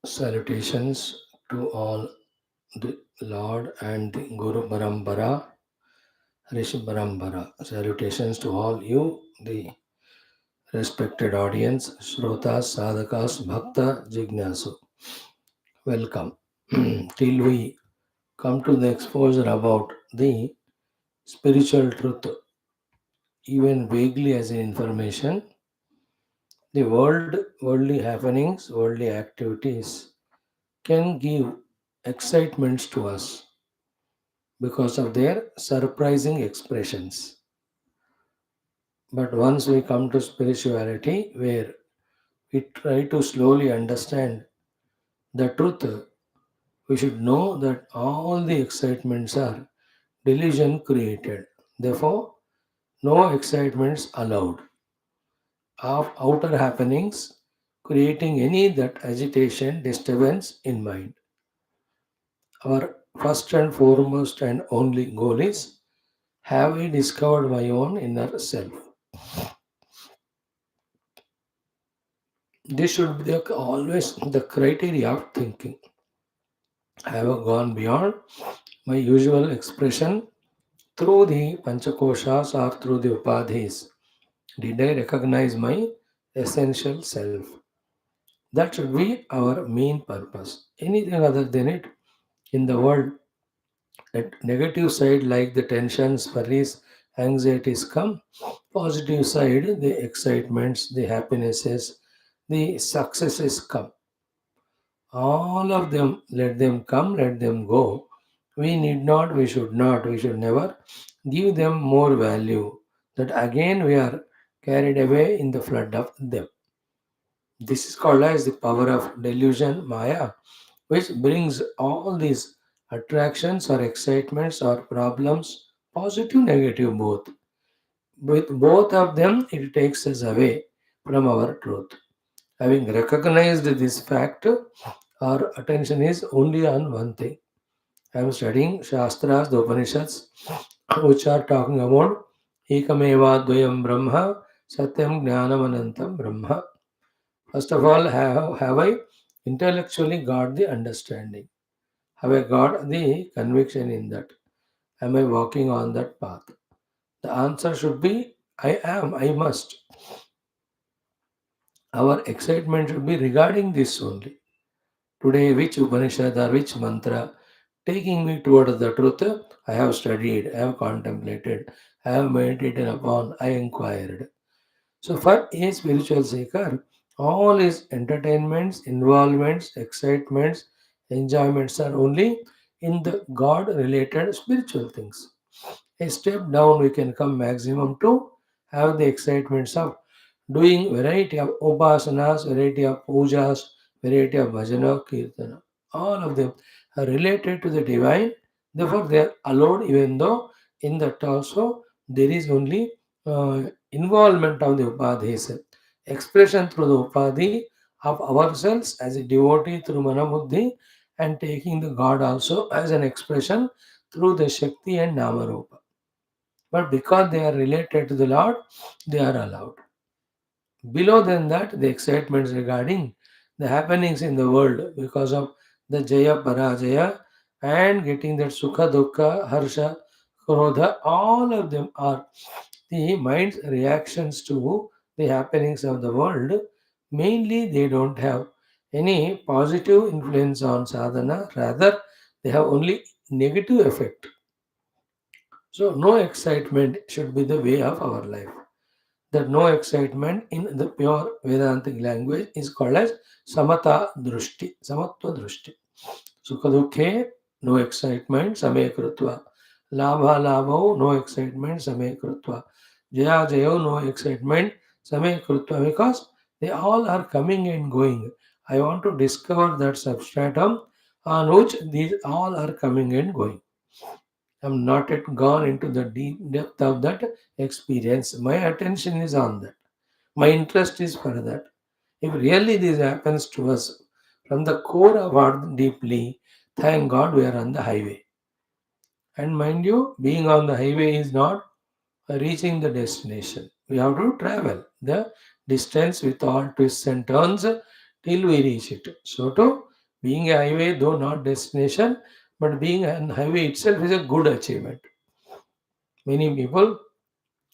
Salutations to all the Lord and the Guru Parambara, Rishi Parambara. Salutations to all you, the respected audience, Shrotas, Sadhakas, Bhakta, Jignasu. Welcome. Till we come to the exposure about the spiritual truth, even vaguely as an information, the worldly happenings, worldly activities can give excitements to us because of their surprising expressions. But once we come to spirituality, where we try to slowly understand the truth, we should know that all the excitements are delusion created. Therefore, no excitements allowed of outer happenings creating any that agitation, disturbance in mind. Our first and foremost and only goal is, have I discovered my own inner self? This should be always the criteria of thinking. Have I gone beyond my usual expression through the Panchakoshas or through the Upadhis? Did I recognize my essential self? That should be our main purpose. Anything other than it in the world, at negative side like the tensions, worries, anxieties come. Positive side, the excitements, the happinesses, the successes come. All of them, let them come, let them go. We need not, we should not, we should never give them more value. That again we are carried away in the flood of them. This is called as the power of delusion, Maya, which brings all these attractions or excitements or problems, positive, negative, both. With both of them, it takes us away from our truth. Having recognized this fact, our attention is only on one thing. I am studying Shastras, the Upanishads, which are talking about Ekameva Dvayam Brahma, Satyam Jnanam Anantam Brahma. First of all, have I intellectually got the understanding? Have I got the conviction in that? Am I walking on that path? The answer should be I am, I must. Our excitement should be regarding this only. Today, which Upanishad or which mantra taking me towards the truth, I have studied, I have contemplated, I have meditated upon, I inquired. So, for a spiritual seeker, all his entertainments, involvements, excitements, enjoyments are only in the God related spiritual things. A step down, we can come maximum to have the excitements of doing variety of upasanas, variety of pujas, variety of bhajana, kirtana. All of them are related to the divine. Therefore, they are allowed, even though in that also there is only involvement of the upadhis, expression through the upadhi of ourselves as a devotee through manabuddhi, and taking the God also as an expression through the Shakti and Namarupa. But because they are related to the Lord, they are allowed. Below than that, the excitements regarding the happenings in the world because of the Jaya Parajaya and getting that Sukha Dukkha, Harsha, Krodha, all of them are the mind's reactions to the happenings of the world. Mainly, they don't have any positive influence on sadhana, rather, they have only negative effect. So, no excitement should be the way of our life. That no excitement in the pure Vedantic language is called as Samata Drushti, Samatva Drushti. Sukha Dukhe, no excitement, Same Krutva. Labha Labho, no excitement, Same Krutva. Jaya Jayo, no excitement, Same Krutva. Because they all are coming and going. I want to discover that substratum on which these all are coming and going. I'm not yet gone into the deep depth of that experience. My attention is on that. My interest is for that. If really this happens to us from the core of our deeply, thank God we are on the highway. And mind you, being on the highway is not reaching the destination. We have to travel the distance with all twists and turns till we reach it. So to Being a highway, though not destination, but being a highway itself is a good achievement. Many people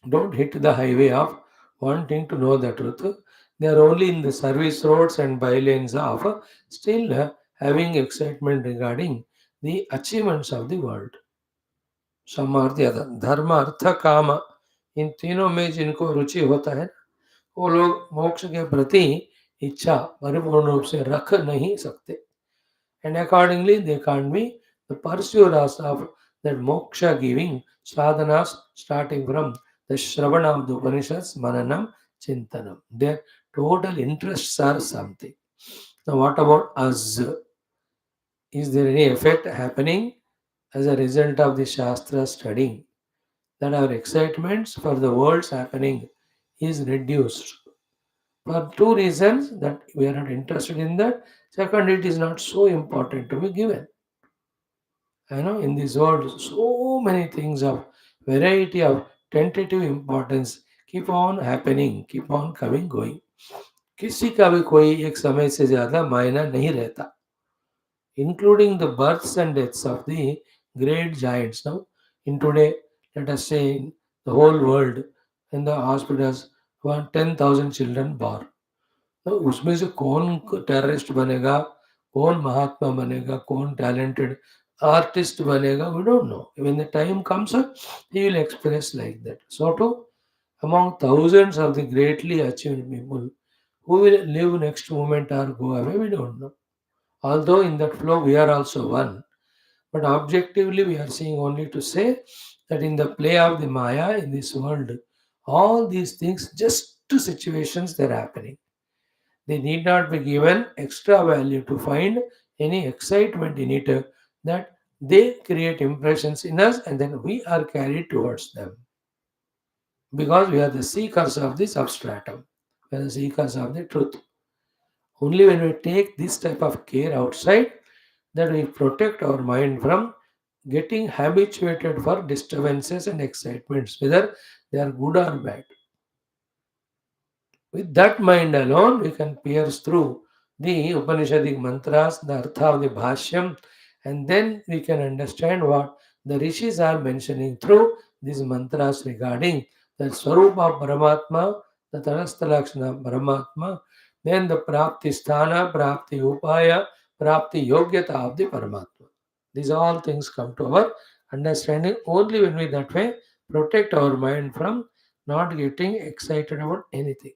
don't hit the highway of wanting to know the truth. They are only in the service roads and bylanes of still having excitement regarding the achievements of the world. Some or the other. धर्म अर्थ काम इन तीनों में जिनको रुचि होता है वो लोग मोक्ष के प्रति इच्छा परिपूर्ण रूप से रख नहीं सकते. And accordingly they can't be the pursuers of that moksha giving sadhanas starting from the Shravana of the Upanishads, Mananam, Chintanam. Their total interests are something. Now, what about us? Is there any effect happening as a result of the Shastra studying that our excitements for the world's happening is reduced? For two reasons that we are not interested in that. Second, it is not so important to be given. I know in this world, so many things of variety of tentative importance keep on happening, keep on coming, going. किसी का भी कोई एक समय से ज़्यादा मायना नहीं रहता, including the births and deaths of the great giants. Now, in today, let us say in the whole world, in the hospitals, 10,000 children born. तो उसमें से कौन टेररिस्ट बनेगा, कौन महात्मा बनेगा, कौन टैलेंटेड आर्टिस्ट बनेगा, we don't know. When the time comes, he will express like that. So too, among thousands of the greatly achieved people who will live next moment or go away, we don't know. Although in that flow we are also one, but objectively we are seeing only to say that in the play of the Maya in this world, all these things just to situations they're happening. They need not be given extra value to find any excitement in it that they create impressions in us and then we are carried towards them. Because we are the seekers of the substratum, we are the seekers of the truth. Only when we take this type of care outside that we protect our mind from getting habituated for disturbances and excitements, whether they are good or bad. With that mind alone, we can pierce through the Upanishadic mantras, the artha of the Bhashyam, and then we can understand what the rishis are mentioning through these mantras regarding the Swarupa of Paramatma, the Tarastha Lakshana of Paramatma, then the Prapti Sthana, Prapti Upaya, Prapti Yogyata of the Paramatma. These all things come to our understanding only when we that way protect our mind from not getting excited about anything.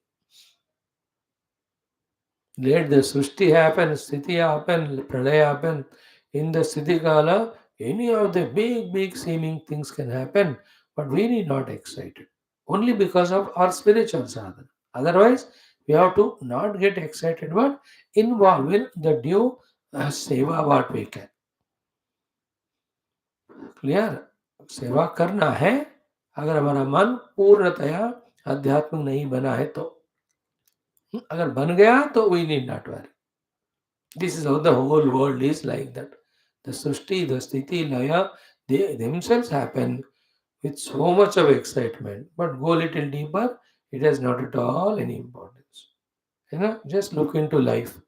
Let the Srushti happen, Sthiti happen, Pralaya happen. In the Sthiti Kala, any of the big, big seeming things can happen, but we need not excited. Only because of our spiritual sadhana. Otherwise, we have to not get excited, but involve in the due seva what we can. Clear. सेवा करना है अगर हमारा मन पूर्णतया आध्यात्मिक नहीं बना है तो. अगर बन गया तो we need not worry. This is how the whole world is like that. The Srishti, the Sthiti, Laya, they themselves happen with so much of excitement. But go little deeper, it has not at all any importance. Just look into life.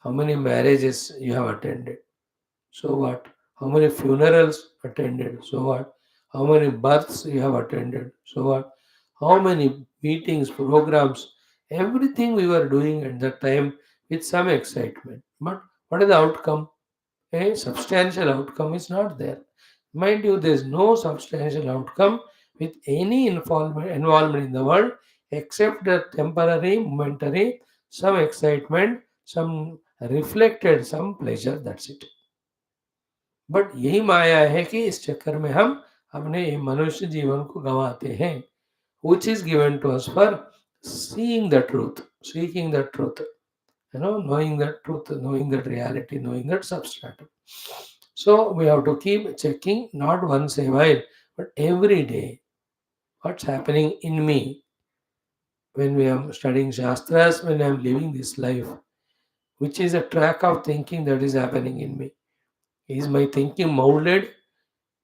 How many marriages you have attended? So what? How many funerals attended? So what? How many births you have attended? So what? How many meetings, programs, everything we were doing at that time with some excitement. But what is the outcome? A substantial outcome is not there. Mind you, there is no substantial outcome with any involvement in the world except the temporary, momentary, some excitement, some reflected, some pleasure. That's it. But यही माया है कि इस चक्कर में हम अपने ये मनुष्य जीवन को गंवाते हैं. Which is given to us for seeing the truth, seeking the truth, knowing the truth, knowing that reality, knowing that substratum. So we have to keep checking not once a while, but every day what's happening in me when we are studying Shastras, when I am living this life, which is a track of thinking that is happening in me. Is my thinking molded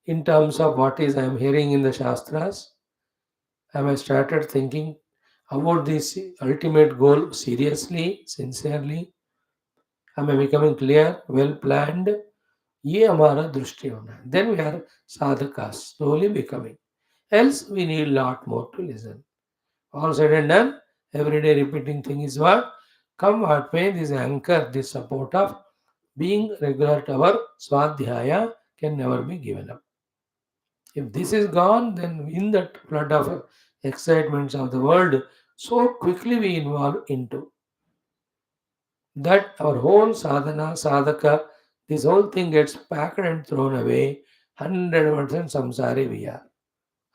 in terms of what is I am hearing in the Shastras? Have I started thinking about this ultimate goal seriously, sincerely? हमें becoming clear, well planned, ये हमारा दृष्टि होना है. Then we are sadhakas, slowly becoming. Else we need lot more to listen. All said and done, everyday repeating thing is what? Come what may, this anchor, this support of being regular to our swadhyaya can never be given up. If this is gone, then in that flood of excitements of the world, so quickly we involve into that our whole sadhana, sadhaka, this whole thing gets packed and thrown away. 100% samsari we are.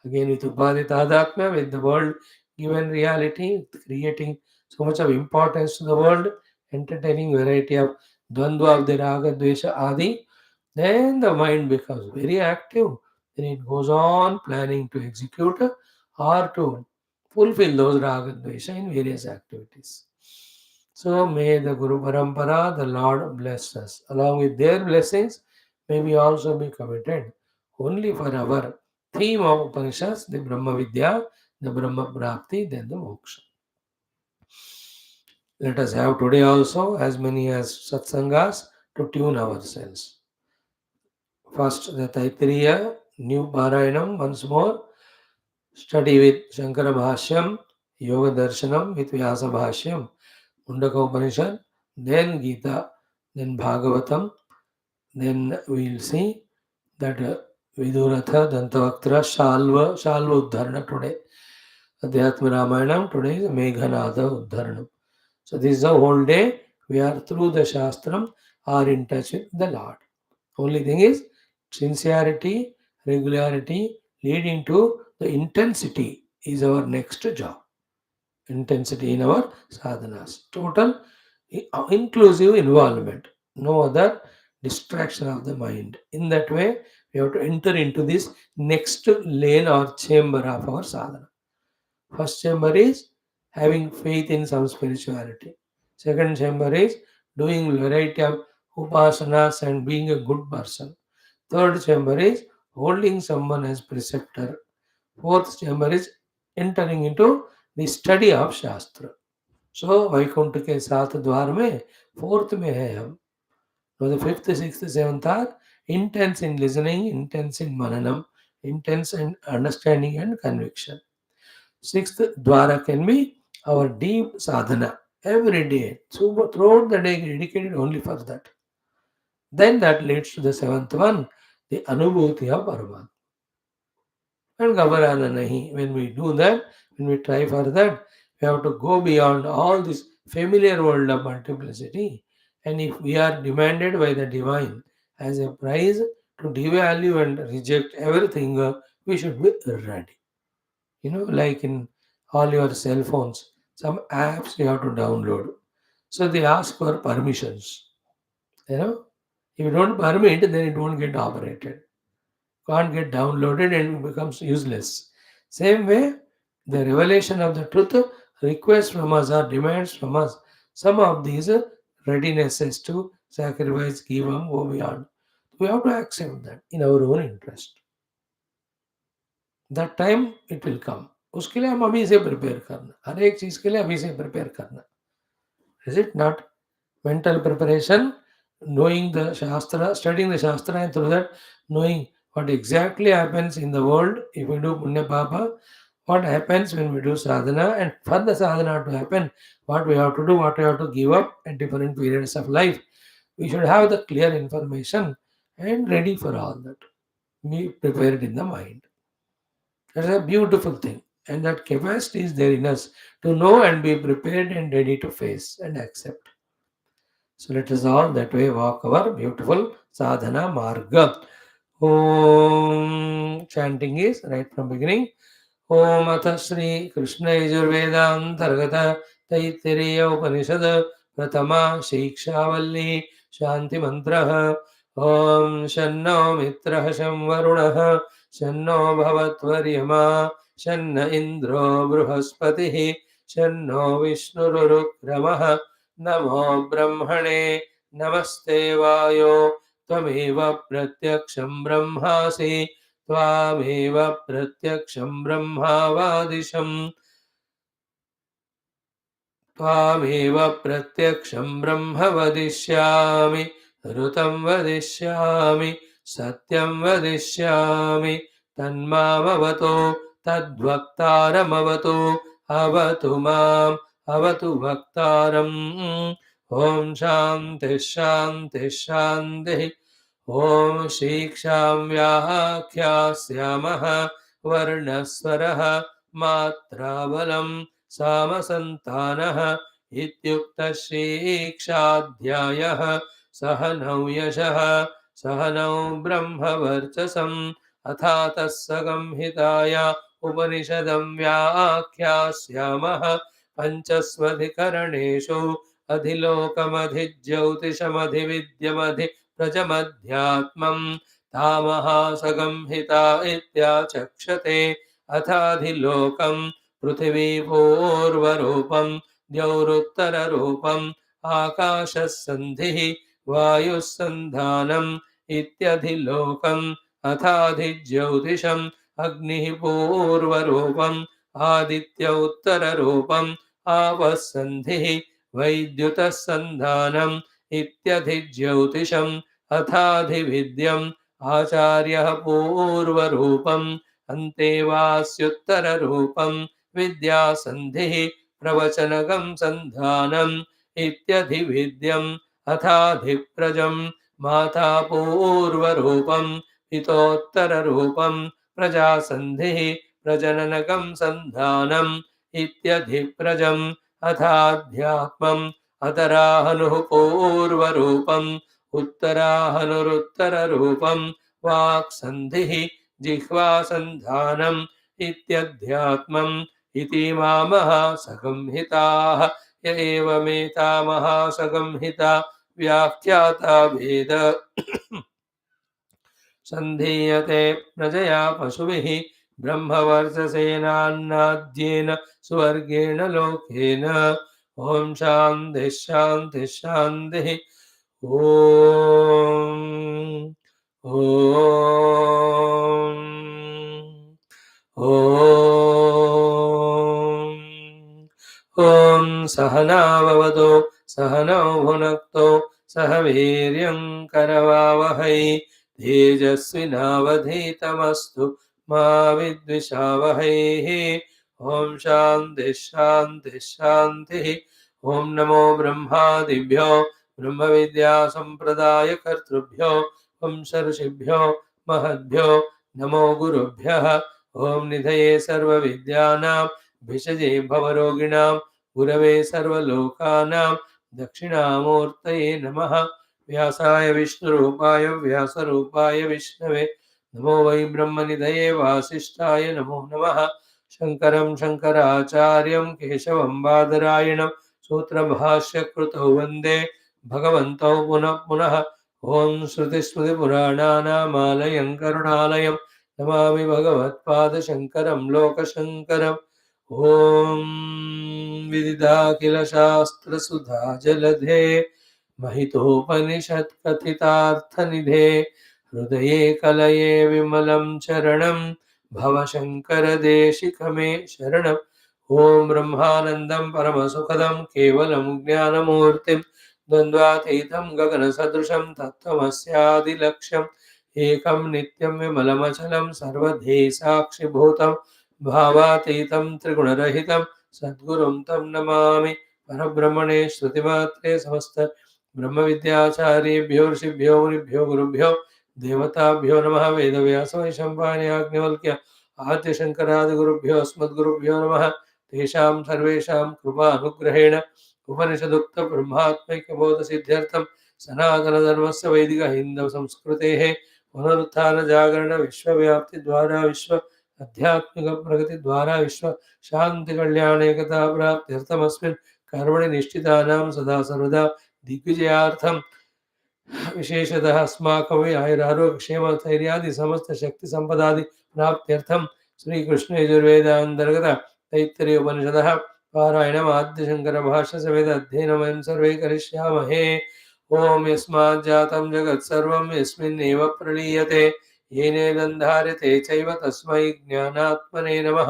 Again, with Upaditadhatma, with the world given reality, creating so much of importance to the world, entertaining variety of dvandva of the raga, dvesha, adi, then the mind becomes very active. Then it goes on planning to execute or to fulfill those raga, dvesha in various activities. So may the Guru Parampara, the Lord bless us. Along with their blessings, may we also be committed only for our theme of Upanishads, the Brahma Vidya, the Brahma Prapti, then the Moksha. Let us have today also as many as satsangas to tune ourselves. First, the Taittiriya, new Parayanam once more, study with Shankara Bhashyam, Yoga Darshanam with Vyasa Bhashyam, Mundaka Upanishad, then Gita, then Bhagavatam, then we will see that Viduratha, Dantavaktra, Shalva Uddharana today. Adhyatma Ramayanam, today is Meghanada Uddharanam. So this is the whole day. We are through the Shastram, are in touch with the Lord. Only thing is sincerity, regularity, leading to the intensity is our next job. Intensity in our sadhanas. Total inclusive involvement. No other distraction of the mind. In that way, we have to enter into this next lane or chamber of our sadhana. First chamber is having faith in some spirituality. Second chamber is doing variety of upasanas and being a good person. Third chamber is holding someone as preceptor. Fourth chamber is entering into the study of Shastra. So Vaikuntha के सात द्वार में fourth में है हम. Now the fifth, sixth, seventh are intense in listening, intense in mananam, intense in understanding and conviction. Sixth dwara can be our deep sadhana every day. So throughout the day dedicated only for that. Then that leads to the seventh one, the anubhuti of Paramatma. And Gabarana Nahi. When we do that, when we try for that, we have to go beyond all this familiar world of multiplicity. And if we are demanded by the divine as a prize to devalue and reject everything, we should be ready. Like in all your cell phones, some apps you have to download. So they ask for permissions. You know, if you don't permit, then it won't get operated, can't get downloaded and becomes useless. Same way, the revelation of the truth requests from us or demands from us some of these readinesses to sacrifice, give and go beyond. We have to accept that in our own interest. That time it will come. उसके लिए हम अभी से prepare करना, हर एक चीज के लिए अभी से प्रिपेयर करना. Is it not? Mental preparation, knowing the Shastra, studying the Shastra, and through that, knowing what exactly happens in the world if we do Punya Papa, what happens when we do sadhana, and for the sadhana to happen, what we have to do, what we have to give up at different periods of life. We should have the clear information and ready for all that. Be prepared in the mind. That's a beautiful thing. And that capacity is there in us to know and be prepared and ready to face and accept. So let us all that way walk our beautiful sadhana marga. Om chanting is right from beginning. Om Atha Shri Krishna Yajurveda Antargata Taittiriya Upanishad Pratama Shiksha Valli Shanti Mantraha Om Shanno Mitraha Shamvarunaha Shanno Bhavatvaryama Shanna Indro Bruhaspatihi Shanno Vishnurukramaha Namo Brahmane Namaste Vayo Tvameva Pratyaksham Brahmasi त्वामेव प्रत्यक्षं ब्रह्मावादिशम् त्वामेव प्रत्यक्षं ब्रह्म वदिष्यामि ऋतं वदिष्यामि सत्यं वदिष्यामि तन्मामवतु तद्वक्तारमवतु अवतु माम् अवतु वक्तारम् ॐ शान्तिः शान्तिः शान्तिः ॐ शिक्षां व्याख्यास्यामः वर्णस्वरः मात्राबलं सामसन्तानः इत्युक्तः शिक्षाध्यायः सहनौ यशः सहनौ ब्रह्मवर्चसम् अथातः संहिताया उपनिषदं व्याख्यास्यामः पञ्चस्वधिकरणेषु अधिलोकमधिज्योतिषमधिविद्यमधिप्रजमध्यात्मम् तामहासंहिता इत्याचक्षते अथाधिलोकम् पृथिवीपूर्वरूपम् द्यौरुत्तररूपम् आकाशः सन्धिः वायुः सन्धानम् इत्यधिलोकम् अथाधिज्योतिषम् अग्निः पूर्वरूपम् आदित्य उत्तररूपम् आवः सन्धिः वैद्युतः सन्धानम् इत्यधिज्योतिषम् अथाधिविद्यम् आचार्यः पूर्वरूपम् अन्तेवास्युत्तररूपम् विद्यासन्धिः प्रवचनगम् सन्धानम् इत्यधिविद्यम् अथाधिप्रजम् माता पूर्वरूपम् पितोत्तररूपम् प्रजासन्धिः प्रजननगम् सन्धानम् इत्यधिप्रजम् अथाध्यात्मम् अतराहनुः पूर्वरूपम् उत्तराहनुरुत्तररूपम् वाक्सन्धिः जिह्वासन्धानम् इत्यध्यात्मम् इति मामहासंहिताः य एवमेतामहासंहिता व्याख्याता वेद सन्धीयते प्रजया पशुभिः ब्रह्मवर्चसेनान्नाद्येन स्वर्गेण लोकेन ॐ शान्तिः शान्तिः शान्तिः ॐ ॐ ॐ सहनाववतु सहनौ भुनक्तु सह वीर्यं करवावहै तेजस्विनावधीतमस्तु मा विद्विषावहैः ॐ शान्तिः शान्तिः शान्तिः ॐ नमो ब्रह्मादिभ्यो ब्रह्मविद्यासम्प्रदायकर्तृभ्यो वंशऋषिभ्यो महद्भ्यो नमो गुरुभ्यः ॐ निधये सर्वविद्यानां भिषजे भवरोगिणां गुरवे सर्वलोकानां दक्षिणामूर्तये नमः व्यासाय विष्णुरूपाय व्यासरूपाय विष्णवे नमो वै ब्रह्मनिधये वासिष्ठाय नमो नमः शङ्करं शङ्कराचार्यं केशवं बादरायणं सूत्रभाष्यकृतौ वन्दे भगवन्तौ पुनः पुनः ॐ श्रुतिस्मृतिपुराणानामालयं करुणालयं नमामि भगवत्पादशङ्करं लोकशङ्करम् ॐ विदिताखिलशास्त्रसुधा जलधे महितोपनिषत्कथितार्थनिधे हृदये कलये विमलं चरणं भवशङ्करदेशिकमे शरणम् ॐ ब्रह्मानन्दं परमसुखदं केवलं ज्ञानमूर्तिं द्वन्द्वातीतं गगनसदृशं तत्त्वमस्यादिलक्ष्यम् एकं नित्यं विमलमचलं सर्वधी साक्षिभूतं भावातीतं त्रिगुणरहितं सद्गुरुं तं नमामि परब्रह्मणे श्रुतिमात्रे समस्त ब्रह्मविद्याचार्येभ्यो ऋषिभ्यो मुनिभ्यो गुरुभ्यो देवताभ्यो नमः वेदव्यासवैशम्पायनाग्निवल्क्य आद्यशङ्करादिगुरुभ्यो अस्मद्गुरुभ्यो नमः तेषां सर्वेषां कृपानुग्रहेण उपनिषदुक्तब्रह्मात्मैक्यबोधसिद्ध्यर्थं सनातनधर्मस्य वैदिकहिन्दवसंस्कृतेः पुनरुत्थानजागरणविश्वव्याप्तिद्वारा विश्व आध्यात्मिकप्रगतिद्वारा विश्व शान्तिकल्याणैकता प्राप्त्यर्थमस्मिन् कर्मणि निष्ठितानां सदा सर्वदा दिग्विजयार्थं विशेषतः अस्माकं आयुरारोग्यक्षेमस्थैर्यादि समस्तशक्तिसम्पदादि प्राप्त्यर्थं श्रीकृष्णयजुर्वेदान्तर्गत तैत्तिरीय उपनिषदः पारायणमाद्यशङ्करभाष्यसमेत अध्ययनं वयं सर्वे करिष्यामहे ॐ यस्माज्जातं जगत्सर्वं यस्मिन्नेव प्रलीयते येनेदन्धार्यते चैव तस्मै ज्ञानात्मने नमः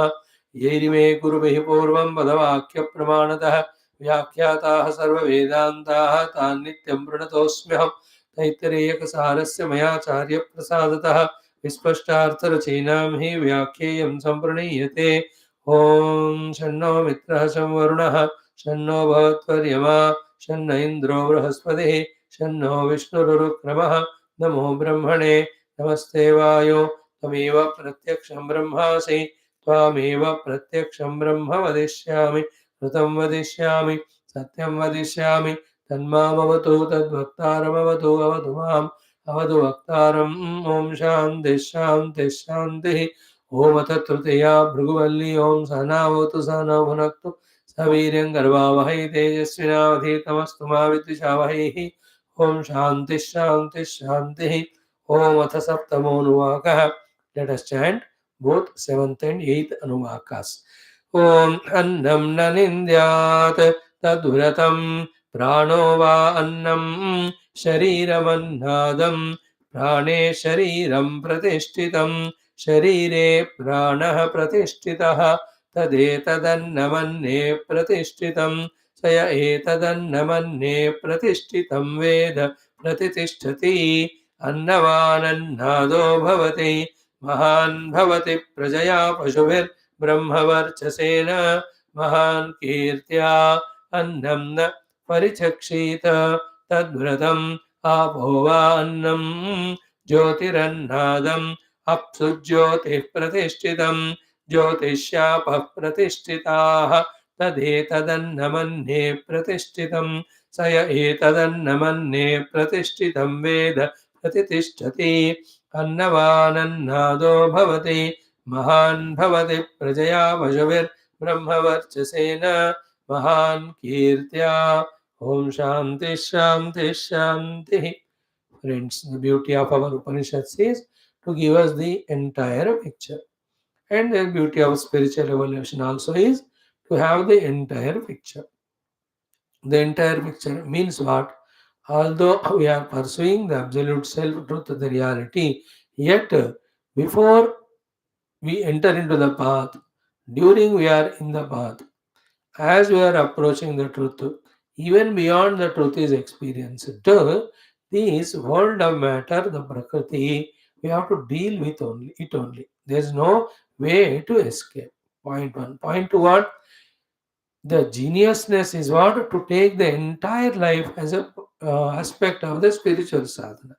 यैरिमे गुरुभिः पूर्वं पदवाक्यप्रमाणतः व्याख्याताः सर्ववेदान्ताः तान् नित्यं प्रणतोऽस्म्यहम् तैत्तिरीयकसारस्य मयाचार्यप्रसादतः विस्पष्टार्थरचयिनां हि व्याख्येयं सम्प्रणीयते। ॐ शन्नो मित्रः शं वरुणः शन्नो भवत्वर्यमा शन्न इन्द्रो बृहस्पतिः शन्नो विष्णुरुक्रमः नमो ब्रह्मणे नमस्ते वायो त्वमेव प्रत्यक्षं ब्रह्मासि त्वामेव प्रत्यक्षं ब्रह्म वदिष्यामि ऋतं वदिष्यामि सत्यं वदिष्यामि तन्मामवतु तद्वक्तारमवतु अवतु माम् अवतु वक्तारम् ॐ शान्तिः शान्तिः शान्तिः ॐ अथ तृतीया भृगुवल्ली ॐ सहनावतु सहनौ भुनक्तु सवीर्यं गर्वावहै तेजस्विनावधीतमस्तु मा विद्विषावहैः ॐ शान्तिः शान्तिः शान्तिः ॐ अथ सप्तमोऽनुवाकः let us chant both seventh and eighth anuvakas. ॐ अन्नं न निन्द्यात् तद्व्रतं प्राणो वा अन्नं शरीरमन्नादं प्राणे शरीरं प्रतिष्ठितं शरीरे प्राणः प्रतिष्ठितः तदेतदन्नमन्ये प्रतिष्ठितं स य एतदन्नमन्ये प्रतिष्ठितं वेद प्रतितिष्ठति अन्नवानन्नादो भवति महान् भवति प्रजया पशुभिर्ब्रह्मवर्चसेन महान् कीर्त्या अन्नं न परिचक्षीत तद्व्रतम् आपो वा अन्नं ज्योतिरन्नादम् अप्सु ज्योतिः प्रतिष्ठितं ज्योतिष्यापः प्रतिष्ठिताः तदेतदन्नमन्ये प्रतिष्ठितं स य एतदन्नमन्ये प्रतिष्ठितं वेद प्रतितिष्ठति अन्नवानन्नादो भवति महान् भवति प्रजया पशुभिर्ब्रह्मवर्चसेन महान् कीर्त्या ॐ शान्तिः शान्तिः शान्तिः. Friends, the beauty of our Upanishads is to give us the entire picture. And the beauty of spiritual evolution also is to have the entire picture. The entire picture means what? Although we are pursuing the absolute self truth, the reality, yet before we enter into the path, during we are in the path, as we are approaching the truth, even beyond the truth is experienced. This world of matter, the Prakriti, we have to deal with only it only. There is no way to escape. Point one. Point two, what? The geniusness is what? To take the entire life as a aspect of the spiritual sadhana.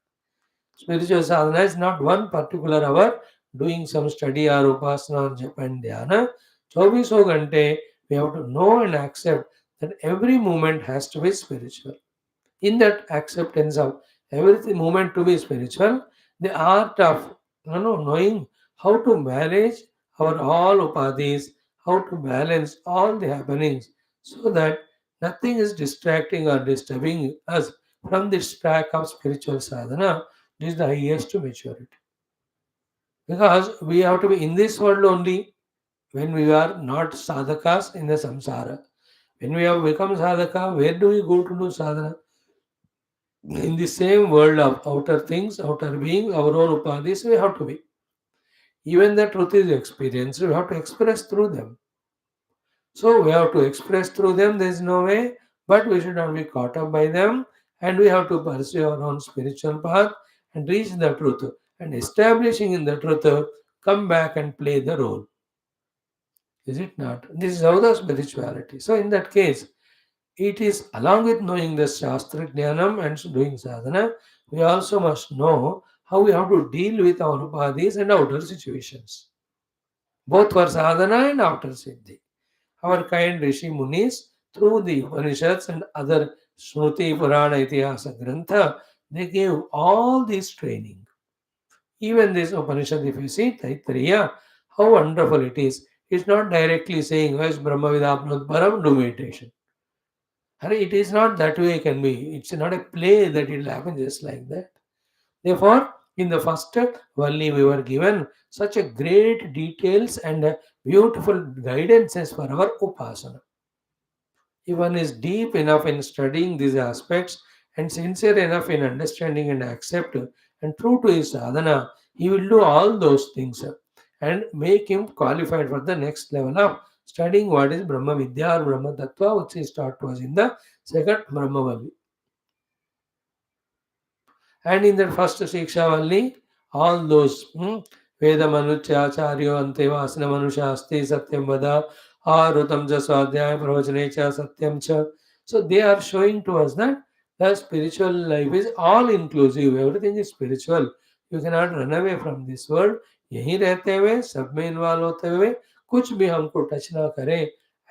Spiritual sadhana is not one particular hour doing some study or upasana or japa and dhyana. 24 ghante, we have to know and accept that every moment has to be spiritual. In that acceptance of every moment to be spiritual, the art of knowing how to manage our all upadhis, how to balance all the happenings so that nothing is distracting or disturbing us from this track of spiritual sadhana. This is the highest maturity. Because we have to be in this world only when we are not sadhakas in the samsara. When we have become sadhaka, where do we go to do sadhana? In the same world of outer things, outer being, our own upadhis, we have to be. Even the truth is experienced, we have to express through them. So we have to express through them, there is no way, but we should not be caught up by them, and we have to pursue our own spiritual path and reach the truth. And establishing in the truth, come back and play the role. Is it not? This is how the spirituality. So in that case, it is along with knowing the Shastra Jnanam and doing sadhana, we also must know how we have to deal with our upadhis and outer situations, both for sadhana and after siddhi. Our kind Rishi Munis, through the Upanishads and other Shruti, Purana, Itihasa, Grantha, they gave all this training. Even this Upanishad, if you see, Taittiriya, how wonderful it is. It's not directly saying, Vas Brahma Vidapnot Param, do meditation. It is not that way it can be. It's not a play that it will happen just like that. Therefore, in the first Valli we were given such a great details and beautiful guidances for our upasana. If one is deep enough in studying these aspects and sincere enough in understanding and accept and true to his sadhana, he will do all those things and make him qualified for the next level of studying what is Brahma Vidya or Brahma Tattva, which is taught to us in the second Brahma Valli. And in the first Shiksha Valli, all those Veda Manucha, Charyo, Antevasana Manusha, Asti, Satyam Vada, Arutam Ja Swadhyaya, Pravachane Cha, Satyam Cha. So they are showing to us that the spiritual life is all inclusive. Everything is spiritual. You cannot run away from this world. यहीं रहते हुए सब में involve होते हुए कुछ भी हमको टच ना करे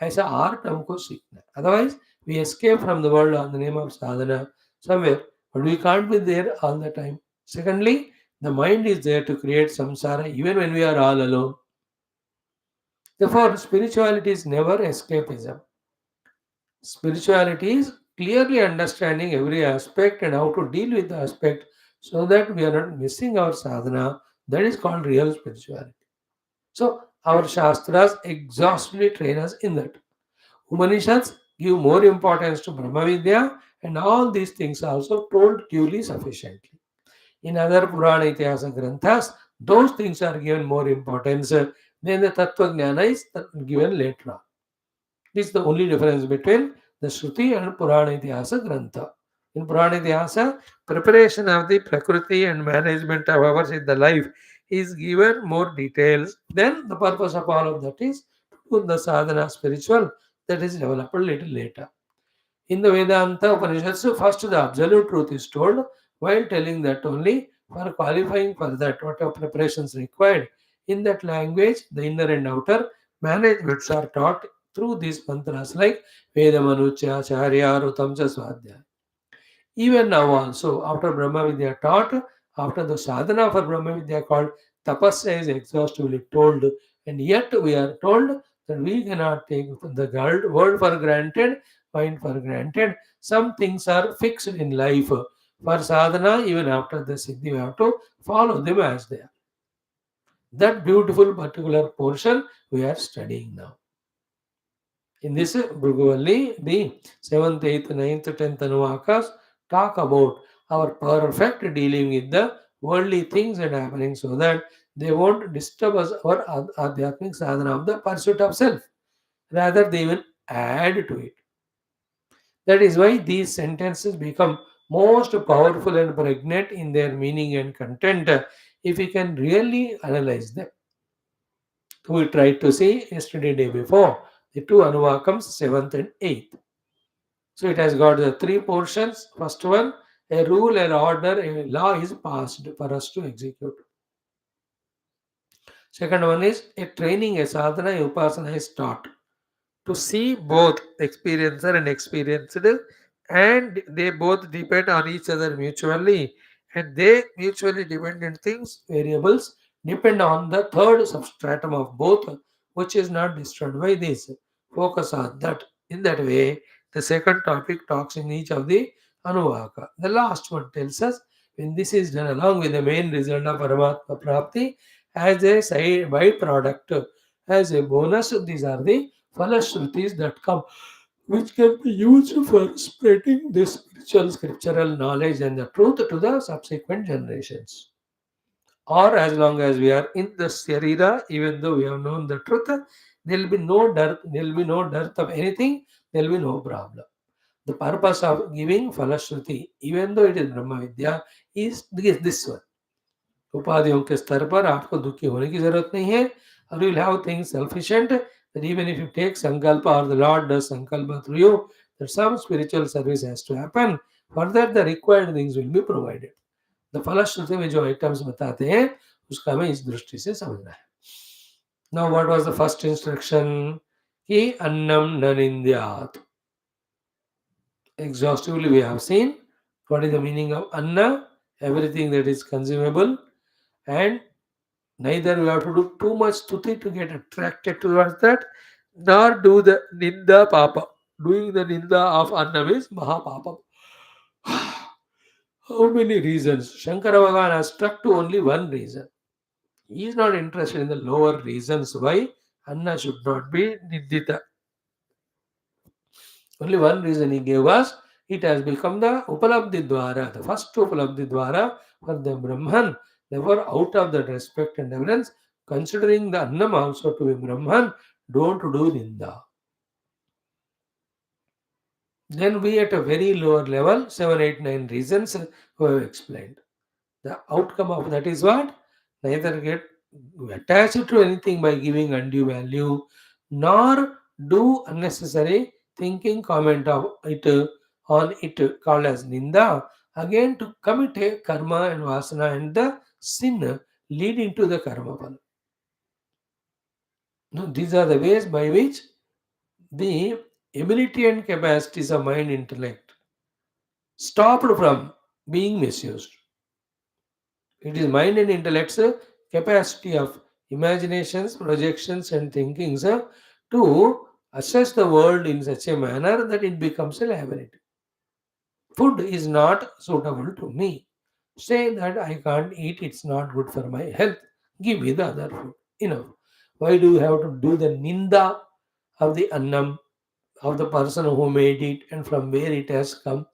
ऐसा आर्ट हमको सीखना है otherwise we escape from the world on the name of sadhana somewhere but we can't be there all the time. Secondly, the mind is there to create samsara even when we are all alone. Therefore, spirituality is never escapism. Spirituality is clearly understanding every aspect and how to deal with the aspect so that we are not missing our sadhana. That is called real spirituality. So, our Shastras exhaustively train us in that. Upanishads give more importance to Brahma Vidya and all these things are also told duly sufficiently. In other Purana Itihasa Granthas, those things are given more importance than the Tattva Jnana is given later on. This is the only difference between the Shruti and Purana Itihasa Grantha. In Purana Itihasa, preparation of the Prakriti and management of ours in the life is given more details. Then the purpose of all of that is to do the sadhana spiritual that is developed a little later. In the Vedanta Upanishads, first the absolute truth is told while telling that only for qualifying for that what are preparations required. In that language, the inner and outer managements are taught through these mantras like Veda Manucha, Charya, Rutamcha, Swadhyaya. Even now also, after Brahma Vidya taught, after the sadhana for Brahma Vidya called tapasya is exhaustively told, and yet we are told that we cannot take the world for granted, mind for granted. Some things are fixed in life. For sadhana, even after the siddhi, we have to follow them as they are. That beautiful particular portion we are studying now. In this Bhrugu, the 7th, 8th, 9th, 10th Anuvakas talk about our perfect dealing with the worldly things that are happening so that they won't disturb us our adhyatmic sadhana of the pursuit of self. Rather, they will add to it. That is why these sentences become most powerful and pregnant in their meaning and content if we can really analyze them. We tried to see yesterday, day before, the two Anuvakams, 7th and 8th. So it has got the three portions. First one, a rule, an order, a law is passed for us to execute. Second one is a training, a sadhana, a upasana is taught to see both experiencer and experienced, and they both depend on each other mutually, and they mutually dependent things, variables, depend on the third substratum of both, which is not disturbed by this. Focus on that. In that way, the second topic talks in each of the Anuvaka. The last one tells us when this is done along with the main result of Paramatma Prapti as a side byproduct, as a bonus, these are the Falashrutis that come, which can be used for spreading this spiritual scriptural knowledge and the truth to the subsequent generations. Or as long as we are in the Sharira, even though we have known the truth, there will be no dearth, there will be no dearth of anything, there will be no problem. The purpose of giving Falashruti, even though it is Brahma Vidya, is this one. उपाधियों के स्तर पर आपको दुखी होने की जरूरत नहीं है और you'll have things sufficient that even if you take sankalpa or the Lord does sankalpa through you that some spiritual service has to happen for that the required things will be provided. The फलश्रुति में जो items बताते हैं उसका हमें इस दृष्टि से समझना है. Now what was the first instruction? कि अन्नम न निंद्यात. Exhaustively we have seen what is the meaning of anna, everything that is consumable, and neither we have to do too much stuti to get attracted towards that, nor do the ninda papa. Doing the ninda of annam is mahapapa. How many reasons? Shankara Bhagavan has stuck to only one reason. He is not interested in the lower reasons why anna should not be nindita. Only one reason he gave us, it has become the Upalabdhi Dwara, the first Upalabdhi Dwara for the Brahman. Therefore, out of that respect and reverence, considering the Annam also to be Brahman, Don't do ninda. Then we at a very lower level, 7, 8, 9 reasons we have explained. The outcome of that is what? Neither get attached to anything by giving undue value, nor do unnecessary thinking, comment of it on it called as ninda, again to commit a karma and vasana and the sin leading to the karma phala. Now, these are the ways by which the ability and capacities of mind intellect stopped from being misused. It is mind and intellect's capacity of imaginations, projections, and thinkings to assess the world in such a manner that it becomes a liability. Food is not suitable to me. Say that I can't eat, it's not good for my health. Give me the other food. Enough. Why do you have to do the ninda of the annam, of the person who made it and from where it has come?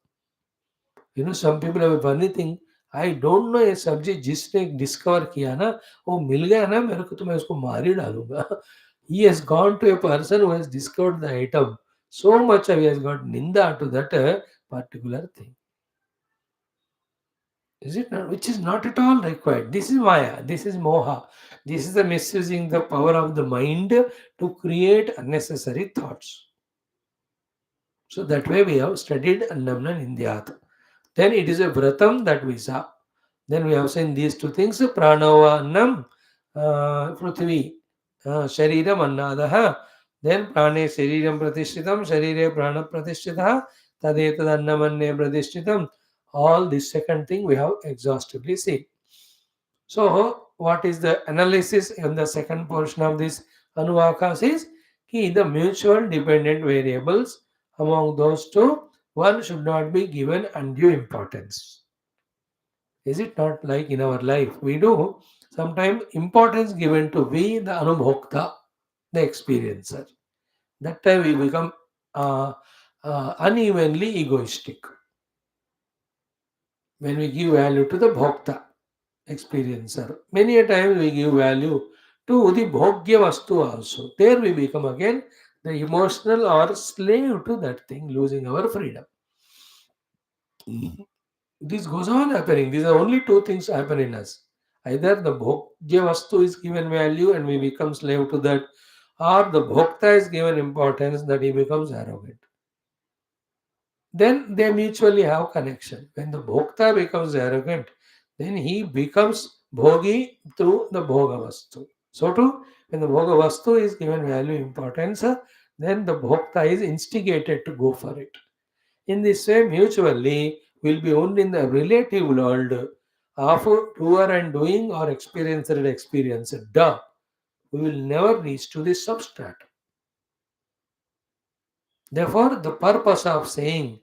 some people have a funny thing. I don't know ये सब्जी जिसने discover किया ना वो मिल गया ना मेरे को तो मैं उसको मार ही डालूंगा he has gone to a person who has discovered the item so much he has got ninda to that particular thing, is it not, which is not at all required. This is maya, this is moha, this is the misusing the power of the mind to create unnecessary thoughts. So that way we have studied annamna nindyat. Then it is a vratam that we saw. Then we have seen these two things, pranava annam, prithvi, shariram annadaha. Then prane shariram pratishtitam, sharire prana pratishthitah, tadetad annamanne pratishtitam. All this second thing we have exhaustively seen. So, what is the analysis in the second portion of this Anuvakas is the mutual dependent variables among those two, one should not be given undue importance. Is it not like in our life? We do sometimes importance given to we, the Anubhokta, the experiencer. That time we become unevenly egoistic when we give value to the Bhokta, experiencer. Many a time we give value to the Bhogya Vastu also. There we become again the emotional or slave to that thing, losing our freedom. This goes on happening. These are only two things happen in us. Either the Bhogya Vastu is given value and we become slave to that, or the Bhokta is given importance that he becomes arrogant. Then they mutually have connection. When the Bhokta becomes arrogant, then he becomes Bhogi through the Bhoga Vastu. So too, when the Bhoga Vastu is given value importance, then the Bhokta is instigated to go for it. In this way, mutually will be only in the relative world of doer and doing or experiencer and experience. Duh. We will never reach to the substratum. Therefore, the purpose of saying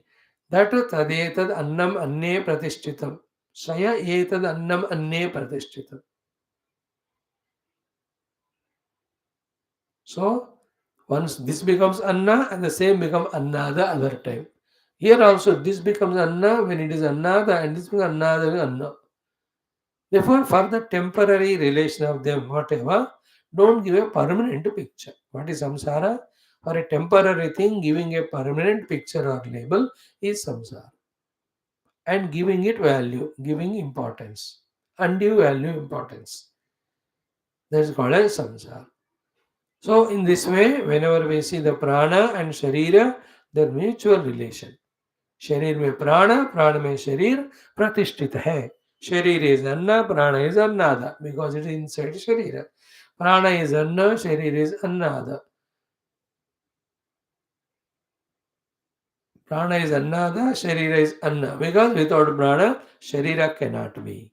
that tadetad annam anne pratishtitam, saya etad annam anne pratishtitam. So, once this becomes anna and the same become anna the other time. Here also this becomes anna when it is anna the and this becomes anna the anna. Therefore, for the temporary relation of them, whatever, don't give a permanent picture. What is samsara? For a temporary thing, giving a permanent picture or label is samsara. And giving it value, giving importance, undue value importance. That is called as samsara. So, in this way, whenever we see the prana and sharira, their mutual relation. शरीर में प्राण में शरीर प्रतिष्ठित है. शरीर is anna, prana is annada because it is inside sharira. Prana is anna, sharir is annada. Prana is annada, sharira is anna because without prana, sharira cannot be.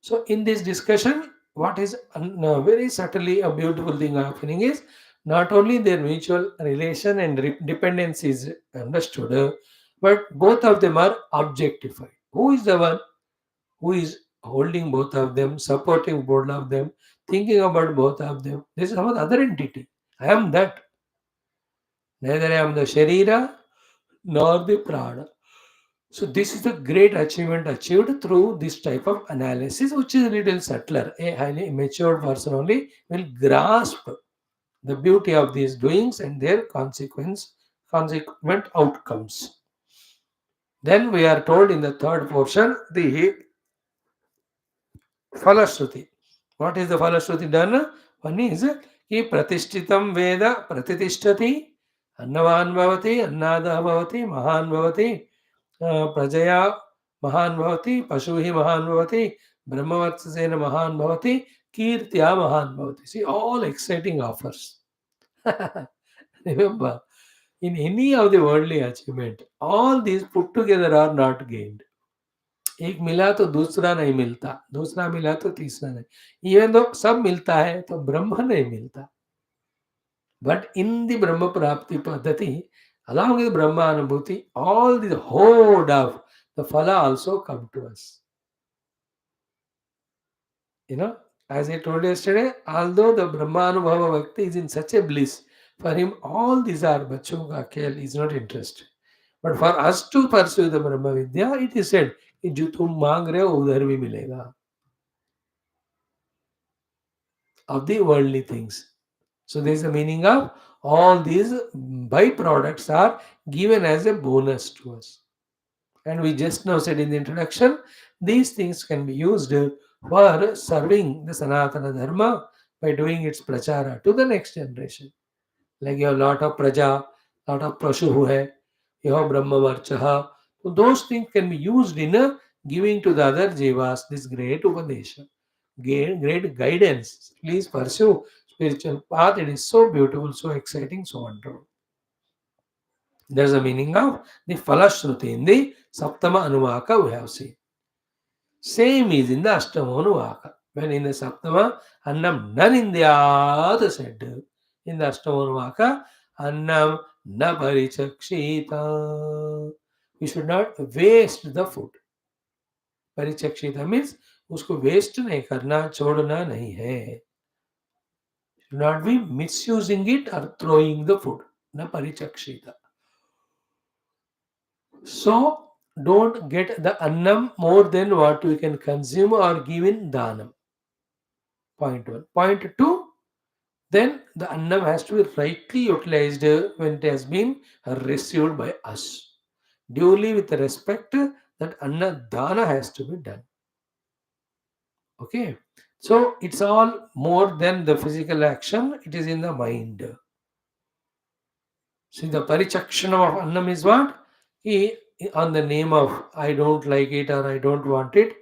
So in this discussion, what is very subtly a beautiful thing happening is not only their mutual relation and dependence is understood, but both of them are objectified. Who is the one who is holding both of them, supporting both of them, thinking about both of them? This is some other entity. I am that. Neither I am the Sharira nor the Prana. So this is the great achievement achieved through this type of analysis, which is a little subtler. A highly matured person only will grasp the beauty of these doings and their consequent outcomes. Then we are told in the third portion the Falashruti. What is the Falashruti done? One is ki pratishtitam veda pratitishthati annavan bhavati annada bhavati mahan bhavati prajaya mahan bhavati pashuhi mahan bhavati brahmavartasena mahan bhavati kirtya mahan bhavati. See, all exciting offers. Remember, in any of the worldly achievement, all these put together are not gained. एक मिला तो दूसरा नहीं मिलता, दूसरा मिला तो तीसरा नहीं, इवन दो सब मिलता है तो ब्रह्म नहीं मिलता. But in the Brahma Prapti Paddhati, along with Brahma Anubhuti, all the horde of the phala also come to us. You know, as I told yesterday, although the Brahma Anubhava Bhakti is in such a bliss, for him all these are bachon ka khel, he is not interested. But for us to pursue the Brahma Vidya, it is said, कि जो तुम मांग रहे हो उधर भी मिलेगा, of the worldly things. So there is a meaning of all these byproducts are given as a bonus to us. And we just now said in the introduction, these things can be used for serving the Sanatana Dharma by doing its prachara to the next generation. Like you have lot of praja, lot of prashu hai, you have Brahma Varchaha. So those things can be used in giving to the other jivas this great Upanishad, great guidance. Please pursue spiritual path. It is so beautiful, so exciting, so wonderful. There's a meaning of the Falashruti in the Saptama Anuvaka we have seen. Same is in the Ashtama Anuvaka. When in the Saptama, Annam Nanindyat said. In the Ashtama Anuvaka, Annam na parichakshita. We should not waste the food. परिचक्षिता means उसको waste नहीं करना, छोड़ना नहीं है. Should not be misusing it or throwing the food. Na parichakshita. So don't get the annam more than what we can consume or give in dhanam. Point one. Point two, then the annam has to be rightly utilized when it has been received by us. Duly with respect that anna dana has to be done. Okay. So it's all more than the physical action, it is in the mind. See, the parichakshana of annam is what? He, on the name of I don't like it or I don't want it,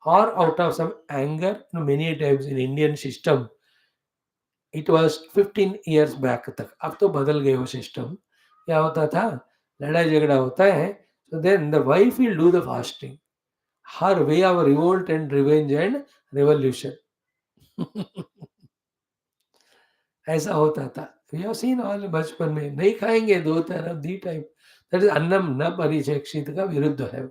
or out of some anger. Many times in Indian system, it was 15 years back तक, अब तो बदल गए वो system. क्या होता था, लड़ाई झगड़ा होता है, so then the wife will do the fasting, her way of revolt and revenge and revolution. ऐसा होता था. We have seen all बचपन में, नहीं खाएंगे दो तरफ दी टाइप, that is अन्नम न परिचक्षित का विरुद्ध है.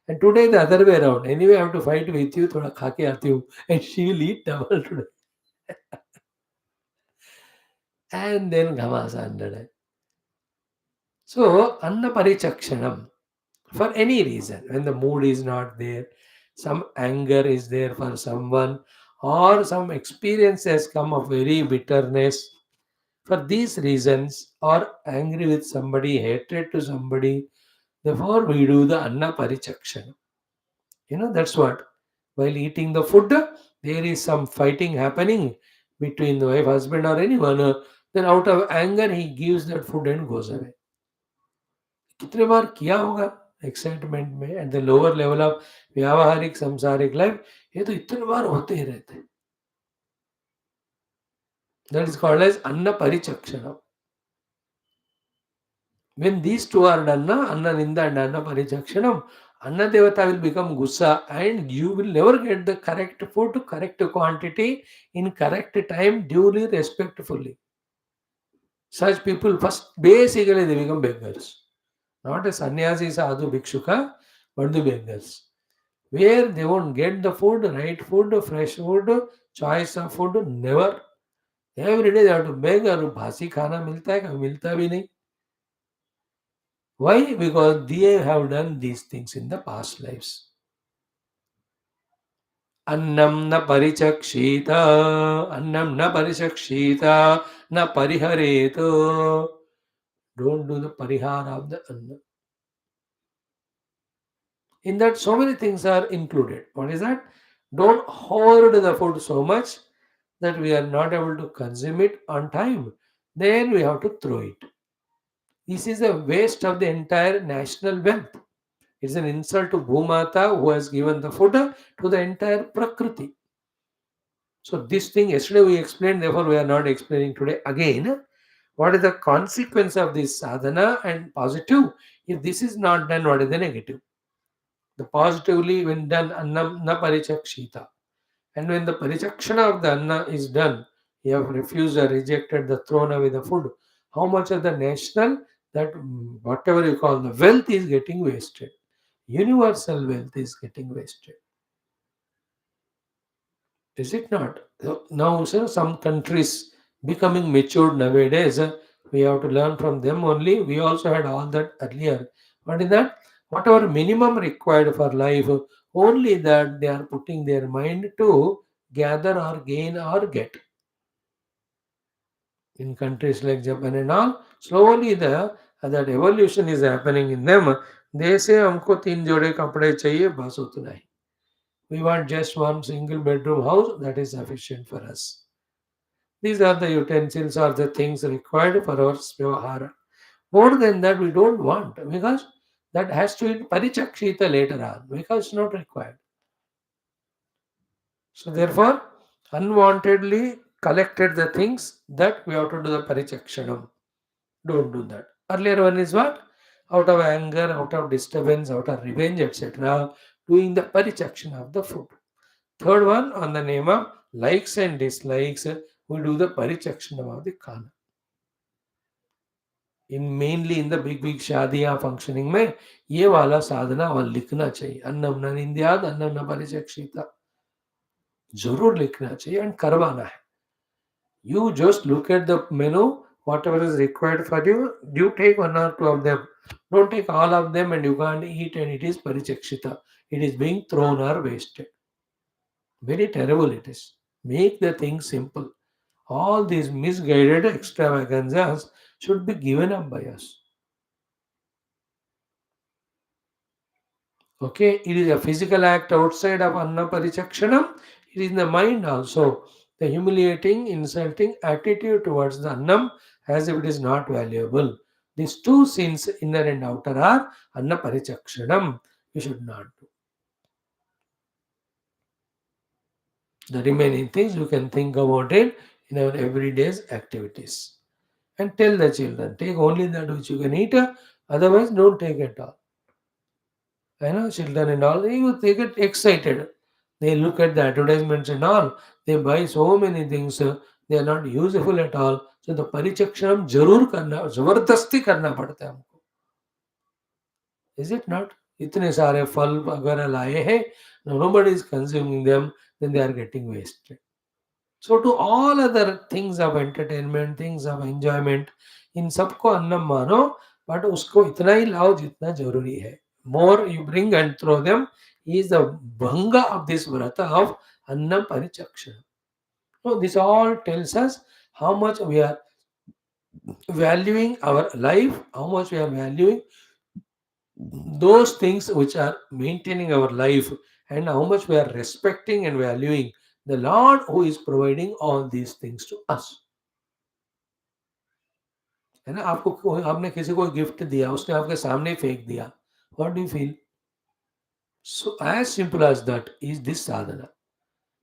And today the other way around. Anyway, I have to fight with you. थोड़ा खा के आती हूँ. And she will eat double today. And then घमासान लड़ाई. So, Anna Parichakshanam, for any reason, when the mood is not there, some anger is there for someone, or some experience has come of very bitterness, for these reasons, or angry with somebody, hatred to somebody, therefore we do the Anna Parichakshanam. That's what. While eating the food, there is some fighting happening between the wife, husband, or anyone. Then out of anger, he gives that food and goes away. कितने बार किया होगा excitement में at the lower level of व्यावहारिक संसारिक life, ये तो इतने बार होते ही रहते. दैट इज कॉल्ड एज अन्न परिचक्षणम. when these two are done na, anna ninda and anna parichakshanam, anna devata will become gussa and you will never get the correct food, correct quantity in correct time, duly respectfully. Such people first basically they become beggars, not a sannyasi sadhu bhikshuka, but the beggars, where they won't get the food, right food, fresh food, choice of food, never. Every day they have to beg और बासी खाना मिलता है, कभी मिलता भी नहीं. Why? Because they have done these things in the past lives. अन्नं न परिचक्षीत, अन्नं न परिचक्षीत, न परिहरेत. Don't do the parihara of the anna. In that, so many things are included. What is that? Don't hoard the food so much that we are not able to consume it on time. Then we have to throw it. This is a waste of the entire national wealth. It's an insult to Bhumata who has given the food to the entire Prakriti. So this thing yesterday we explained, therefore we are not explaining today again. What is the consequence of this sadhana and positive? If this is not done, what is the negative? The positively when done, annam na parichakshita. And when the parichakshana of the anna is done, you have refused or rejected the thrown away the food. How much of the national, that whatever you call the wealth is getting wasted. Universal wealth is getting wasted. Is it not? So now, sir, some countries becoming matured nowadays, we have to learn from them only. We also had all that earlier. What is that? Whatever minimum required for life, only that they are putting their mind to gather or gain or get. In countries like Japan and all, slowly the that evolution is happening in them. They say हमको तीन जोड़े कपड़े चाहिए बस उतना ही. We want just one single bedroom house that is sufficient for us. These are the utensils or the things required for our vyavahara. More than that, we don't want because that has to be parichakshita later on because it's not required. So, therefore, unwantedly collected the things that we have to do the parichakshanam. Don't do that. Earlier one is what? Out of anger, out of disturbance, out of revenge, etc., doing the parichakshana of the food. Third one, on the name of likes and dislikes, we do the parichakshana of the khana. In mainly in the big big शादियां functioning में ये वाला साधना और लिखना चाहिए. अन्नम न निंद्याद अन्नम न परिचक्षिता. जरूर लिखना चाहिए एंड करवाना है. You just look at the menu, whatever is required for you, you take one or two of them. Don't take all of them and you can't eat and it is parichakshita. It is being thrown or wasted. Very terrible it is. Make the thing simple. All these misguided extravaganzas should be given up by us. Okay, it is a physical act outside of Anna Parichakshanam. It is in the mind also. The humiliating, insulting attitude towards the Annam as if it is not valuable. These two sins, inner and outer, are Anna Parichakshanam. You should not do. The remaining things you can think about it in our everyday's activities. And tell the children, take only that which you can eat, otherwise don't take at all. I know children and all, they get excited. They look at the advertisements and all. They buy so many things. They are not useful at all. So the parichakshanam जरूर करना जबरदस्ती करना पड़ता है हमको. Is it not? इतने सारे फल वगैरह लाए हैं. Nobody is consuming them. Then they are getting wasted. So to all other things of entertainment, things of enjoyment, इन सबको अन्नम मानो, बट उसको इतना ही लाओ जितना जरूरी है. More you bring and throw them is the bhanga of this vrata of annam parichakshana. So this all tells us how much we are valuing our life, how much we are valuing those things which are maintaining our life, and how much we are respecting and valuing the Lord who is providing all these things to us. है ना? आपने किसी को gift दिया, उसने आपके सामने ही फेंक दिया. What do you feel? So as simple as that is this sadhana.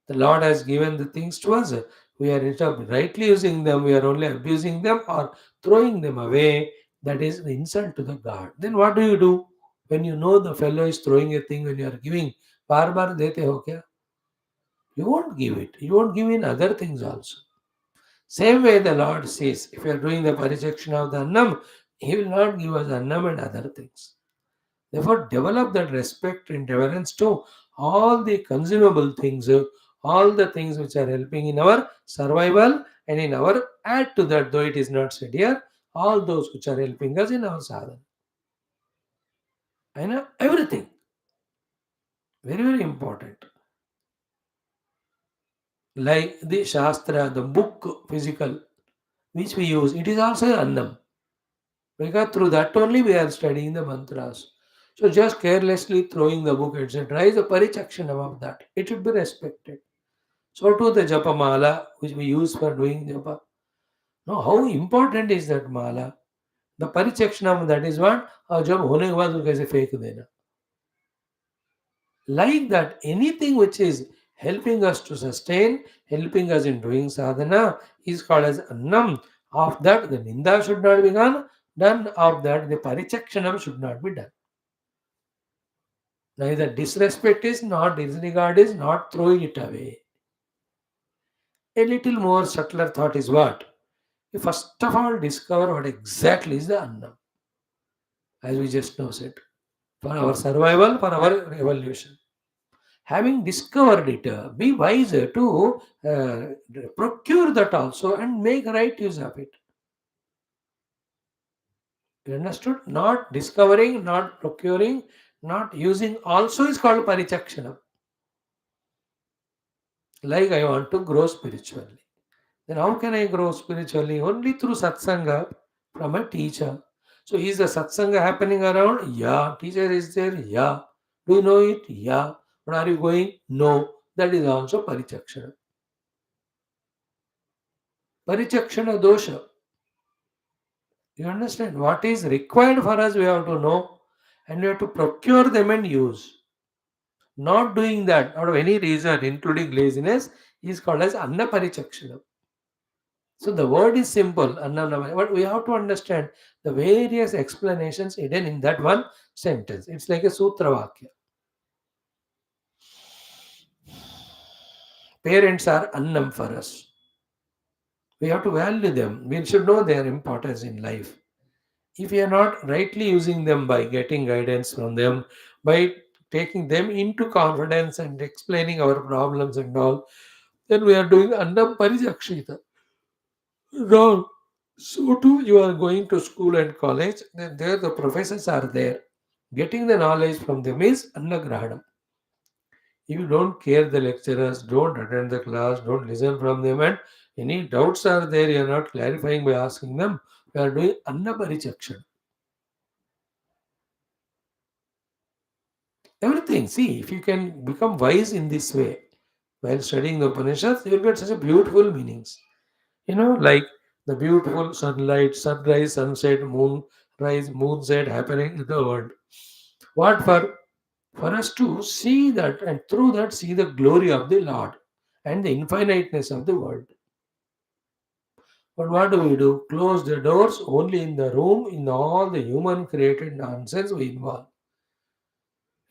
The Lord has given the things to us. We are either rightly using them, we are only abusing them or throwing them away. That is the insult to the God. Then what do you do? When you know the fellow is throwing a thing when you are giving, बार बार देते हो क्या? You won't give it. You won't give in other things also. Same way the Lord says, if you are doing the parichakshan of the annam, He will not give us annam and other things. Therefore, develop that respect and reverence to all the consumable things, all the things which are helping in our survival and in our add to that, though it is not said here, all those which are helping us in our sadhana. I know everything. Very, very important. Like the Shastra, the book, physical, which we use, it is also Annam. Because through that only we are studying the mantras. So just carelessly throwing the book, etc., is a parichakshanam of that. It should be respected. So too the japa mala, which we use for doing japa. Now, how important is that mala? The parichakshanam, that is what, और जब होने के बाद उसको कैसे फेंक देना. Like that, anything which is helping us to sustain, helping us in doing sadhana is called as annam. Of that, the ninda should not be done. Of that, the parichakshanam should not be done. Neither disrespect is not, disregard is not, throwing it away. A little more subtler thought is what? You first of all discover what exactly is the annam, as we just now said, for our survival, for our evolution. Having discovered it, be wiser to procure that also and make right use of it. You understood? Not discovering, not procuring, not using also is called parichakshana. Like I want to grow spiritually. Then how can I grow spiritually? Only through satsanga from a teacher. So is the satsanga happening around? Yeah. Teacher is there? Yeah. Do you know it? Yeah. But are you going? No. That is also parichakshana. Parichakshana dosha. You understand? What is required for us, we have to know and we have to procure them and use. Not doing that out of any reason, including laziness, is called as Anna Parichakshana. So the word is simple, Anna Nama, but we have to understand the various explanations hidden in that one sentence. It's like a Sutra Vakya. Parents are Annam for us. We have to value them. We should know their importance in life. If we are not rightly using them by getting guidance from them, by taking them into confidence and explaining our problems and all, then we are doing Annam Parijakshita. Wrong. So too, you are going to school and college, then there the professors are there. Getting the knowledge from them is Annagrahanam. If you don't care the lecturers, don't attend the class, don't listen from them, and any doubts are there, you are not clarifying by asking them, you are doing Anna Parichakshan. Everything. See, if you can become wise in this way while studying the Upanishads, you will get such a beautiful meanings. Like the beautiful sunlight, sunrise, sunset, moon rise, moonset happening in the world. What for? For us to see that and through that see the glory of the Lord and the infiniteness of the world. But what do we do? Close the doors only in the room, in all the human created nonsense we involve.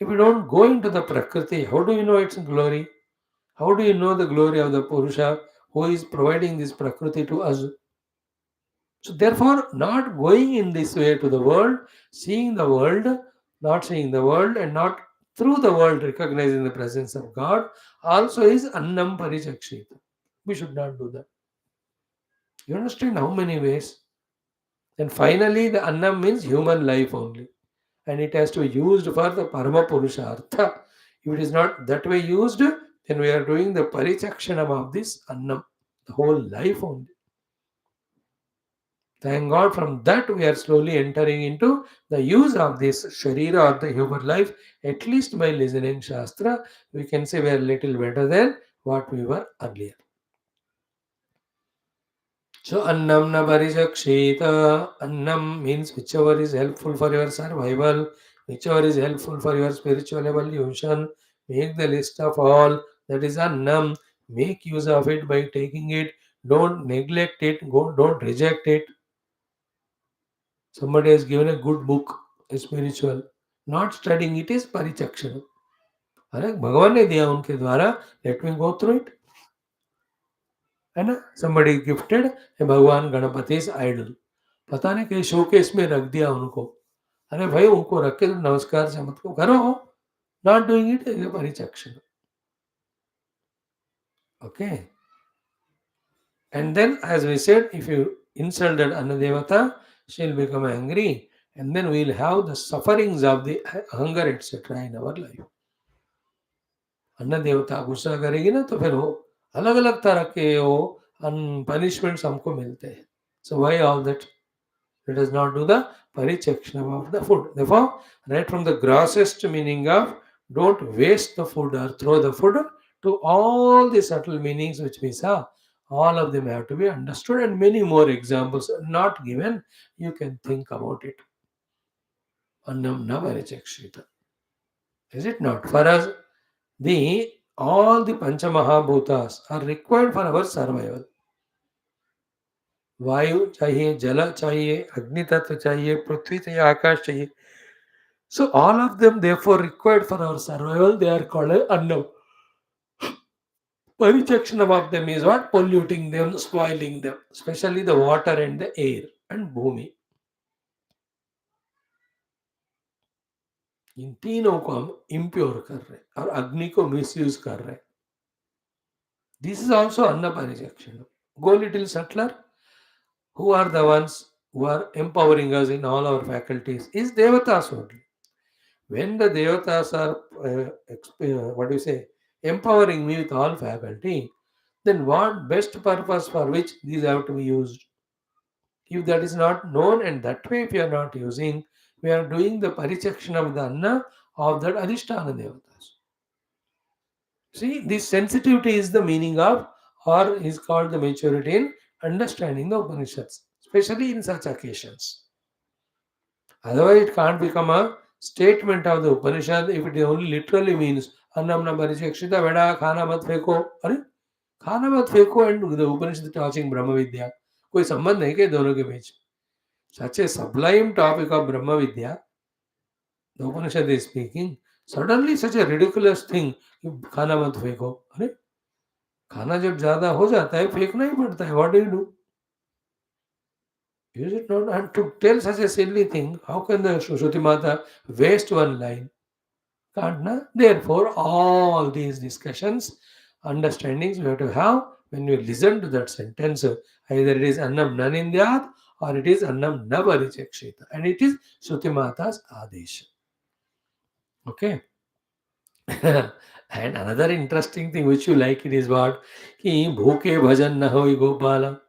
If we don't go into the Prakriti, how do you know its glory? How do you know the glory of the Purusha who is providing this Prakriti to us? So, therefore, not going in this way to the world, seeing the world, not seeing the world, and not through the world recognizing the presence of God, also is Annam Parichakshita. We should not do that. You understand how many ways? And finally, the Annam means human life only. And it has to be used for the Parama Purushartha. If it is not that way used, then we are doing the Parichakshanam of this Annam, the whole life only. Thank God from that we are slowly entering into the use of this Sharira or the human life. At least by listening Shastra, we can say we are little better than what we were earlier. So Annam na Parijakshita. Annam means whichever is helpful for your survival, whichever is helpful for your spiritual evolution. Make the list of all. That is Annam. Make use of it by taking it. Don't neglect it. Don't reject it. Somebody has given a good book, a spiritual. Not studying it is परिचक्षण. अरे भगवान ने दिया उनके द्वारा. Let me go through it. है ना? Somebody gifted a भगवान गणपति's idol. पता नहीं कहीं शोकेस में रख दिया उनको. अरे भाई उनको रख के तुम नमस्कार से मत को करो. Not doing it is a परिचक्षण. Okay. And then, as we said, if you insulted Annadevata, she'll become angry, and then we'll have the sufferings of the hunger, etc. in our life. अन्न देवता गुस्सा करेगी ना तो फिर वो अलग अलग तरह के वो पनिशमेंट्स हमको मिलते हैं. So why all that? Let us not do the parichakshanam of the food. Therefore, right from the grossest meaning of don't waste the food or throw the food to all the subtle meanings which we saw, all of them have to be understood, and many more examples are not given. You can think about it. Annam na parichakshita. Is it not? For us, the all the Pancha Mahabhutas are required for our survival. वायु चाहिए, जल चाहिए, अग्नि तत्व चाहिए, पृथ्वी चाहिए, आकाश चाहिए. So all of them therefore required for our survival. They are called as annam. Parichakshanam of them is what? Polluting them, spoiling them, especially the water and the air and bhumi. इन तीनों को हम impure कर रहे हैं और अग्नि को misuse कर रहे हैं. This is also anna parichakshanam. Go little subtler. Who are the ones who are empowering us in all our faculties? Is devatas only. When the devatas are what do you say, empowering me with all faculty, then what best purpose for which these have to be used? If that is not known, and that way if we are not using, we are doing the parichakshan of the anna of that adhisthana devatas. See, this sensitivity is the meaning of, or is called the maturity in understanding the Upanishads, especially in such occasions. Otherwise, it can't become a statement of the Upanishad if it only literally means Annam na parichakshita veda khana mat feko. अरे खाना मत फेंको and the उपनिषद टॉचिंग ब्रह्म विद्या. कोई संबंध नहीं के दोनों के बीच. सच ए sublime topic of Brahma Vidya, the Upanishad is speaking. Suddenly such a ridiculous thing कि खाना मत फेंको. अरे खाना जब ज्यादा हो जाता है फेंकना ही पड़ता है. What do you do? Is it not? And to tell such a silly thing, how can the Shruti Mata waste one line? Can't, na? Therefore, all these discussions, understandings we have to have when we listen to that sentence. Either it is Annam Nanindyat or it is Annam Navarichakshita. And it is Shruti Mata's Adesh. Okay. And another interesting thing which you like it is what? Ki bhuke bhajan na hoi gopala.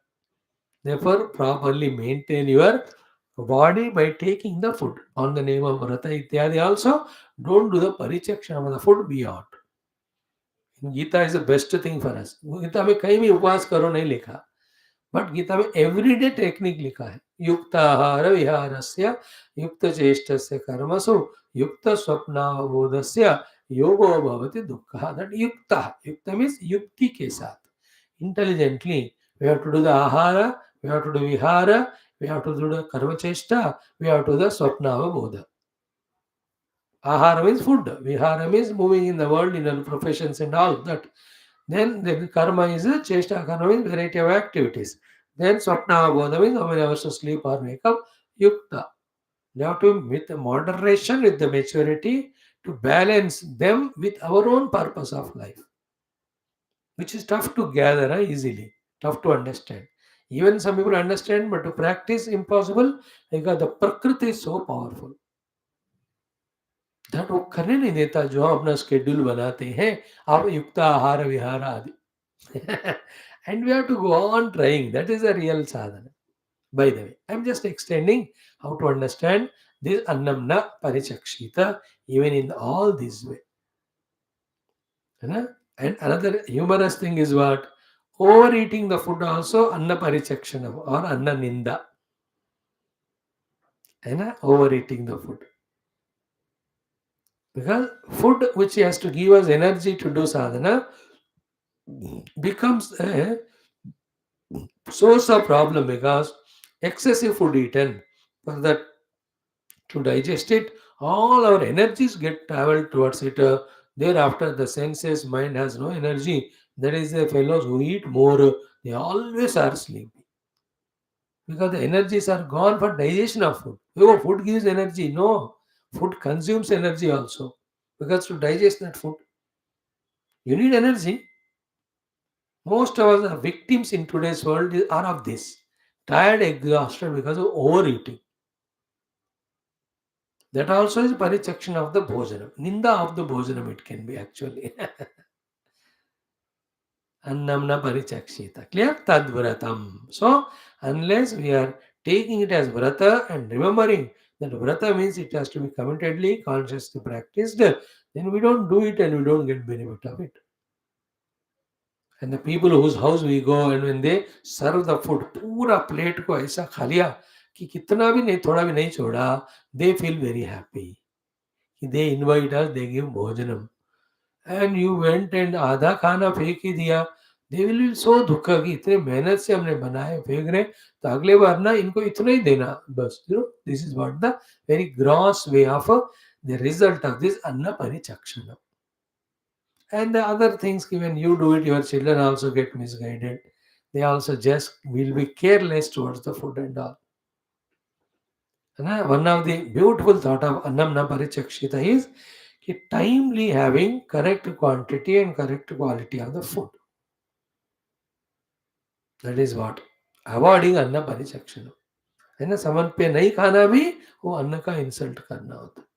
Therefore, properly maintain your body by taking the food on the name of Vrata Ityadi. Also, don't do the parichakshanam of the food beyond. Gita is the best thing for us. Gita में कहीं भी उपवास करो नहीं लिखा, but Gita में everyday technique लिखा है. युक्त आहार विहारस्य युक्त चेष्टस्य कर्मसु युक्त स्वप्नावबोधस्य योगो भवति दुःखः. दैट युक्त, युक्त मीन्स युक्ति के साथ, intelligently we have to do the ahara, we have to do vihara, we have to do the karma cheshta, we have to do the swapnavabodha. Ahara means food. Vihara means moving in the world in our professions and all that. Then the karma is a chesta karma means variety of activities. Then swapna bodha means how many hours to sleep or wake up. Yukta. You have to, with the moderation, with the maturity, to balance them with our own purpose of life, which is tough to gather easily, tough to understand. Even some people understand, but to practice impossible because the Prakriti is so powerful. That वो करने नहीं देता जो हम अपना schedule बनाते हैं. आप युक्त आहार विहार आदि. And we have to go on trying. That is a real sadhana. By the way, I'm just extending how to understand this annamna parichakshita even in all this way. And another humorous thing is what? Overeating the food also anna parichakshanam or anna ninda. Overeating the food. Because food which has to give us energy to do sadhana becomes a source of problem because excessive food eaten for that to digest it, all our energies get traveled towards it. Thereafter, the senses, mind has no energy. That is the fellows who eat more, they always are sleepy because the energies are gone for digestion of food. Oh, food gives energy. No, food consumes energy also because to digest that food, you need energy. Most of us are victims in today's world are of this. Tired, exhausted because of overeating. That also is parichakshan of the bhojanam. Ninda of the bhojanam it can be actually. Annam na parichakshita. Clear? Tadvratam. So, unless we are taking it as vrata and remembering that vrata means it has to be committedly, consciously practiced, then we don't do it and we don't get benefit of it. And the people whose house we go and when they serve the food, पूरा plate को ऐसा खा लिया कि कितना भी नहीं थोड़ा भी नहीं छोड़ा, they feel very happy. They invite us, they give bhojanam. And you went and आधा खाना फेंक ही दिया, they will be so दुखा कि इतने मेहनत से हमने बनाए फेंक रहे, तो अगले बार ना इनको इतना ही देना बस. This is what the very gross way of the result of this anna parichakshana. And the other things, when you do it, your children also get misguided. They also just will be careless towards the food and all. And one of the beautiful thought of annam na parichakshita is timely having correct quantity and correct quality of the food. That is what. Avoiding anna parichakshana. है ना, समन पे नहीं खाना भी वो अन्न का insult करना होता है.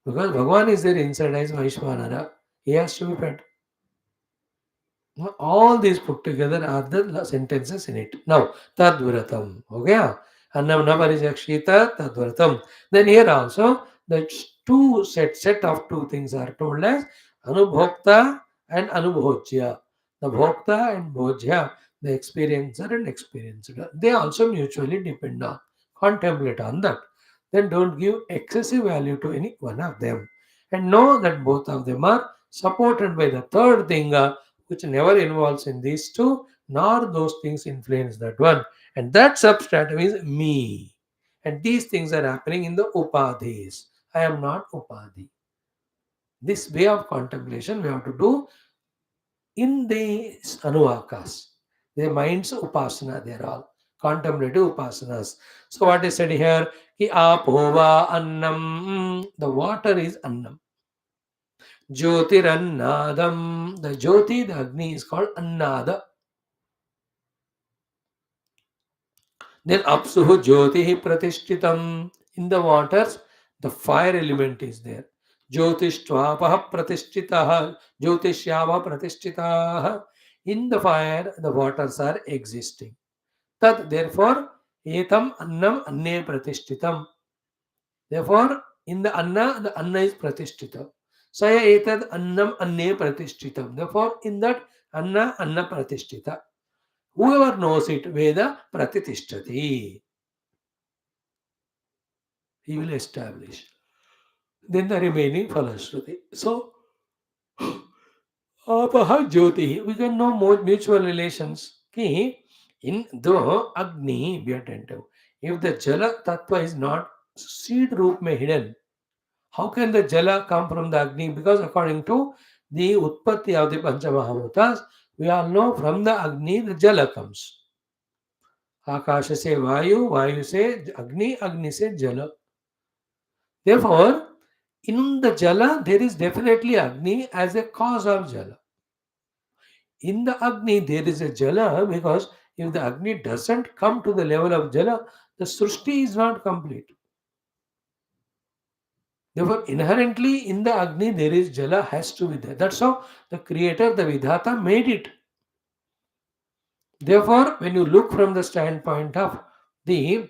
Because Bhagwan is there inside as Vaishwanara. He has to be fed. All these put together are the sentences in it. Now, Tadvratam. Okay? Annam Navarijakshita Tadvratam. Then here also, the set of two things are told as Anubhokta and Anubhojya. The Bhokta and Bhojya, the experiencer and experiencer. They also mutually depend on. Contemplate on that. Then don't give excessive value to any one of them. And know that both of them are supported by the third thing, which never involves in these two, nor those things influence that one. And that substratum is me. And these things are happening in the upadhis. I am not upadhi. This way of contemplation we have to do in the anuvakas. The minds upasana, they are all contemplative upasanas. So what is said here? Ki apova annam. The water is annam. Jyotirannadam. The Jyoti, the Agni is called Annada. Then Apsuhu Jyotihi Pratishtitam. In the waters, the fire element is there. Jyotishtvapaha Pratishtitaha. Jyotishyava Pratishtitaha. In the fire, the waters are existing. Tad, therefore, Etam Annam Anne Pratishtitam. Therefore, in the Anna is Pratishtita. Saya etad Annam Anne Pratishthitam. Therefore, in that Anna Pratishtita. Whoever knows it, Veda Pratitishthati. He will establish. Then the remaining Falashruti. So, Apaha Jyoti. We can know more mutual relations. Ki, in though Agni, be attentive. If the Jala Tattva is not seed root may hidden, how can the Jala come from the Agni? Because according to the Utpatti of the Panchamahabhutas, we all know from the Agni the Jala comes. Akasha se Vayu, Vayu se Agni, Agni se Jala. Therefore, in the Jala, there is definitely Agni as a cause of Jala. In the Agni, there is a Jala because if the Agni doesn't come to the level of Jala, the Srushti is not complete. Therefore, inherently in the Agni, there is Jala has to be there. That's how the Creator, the Vidhata, made it. Therefore, when you look from the standpoint of the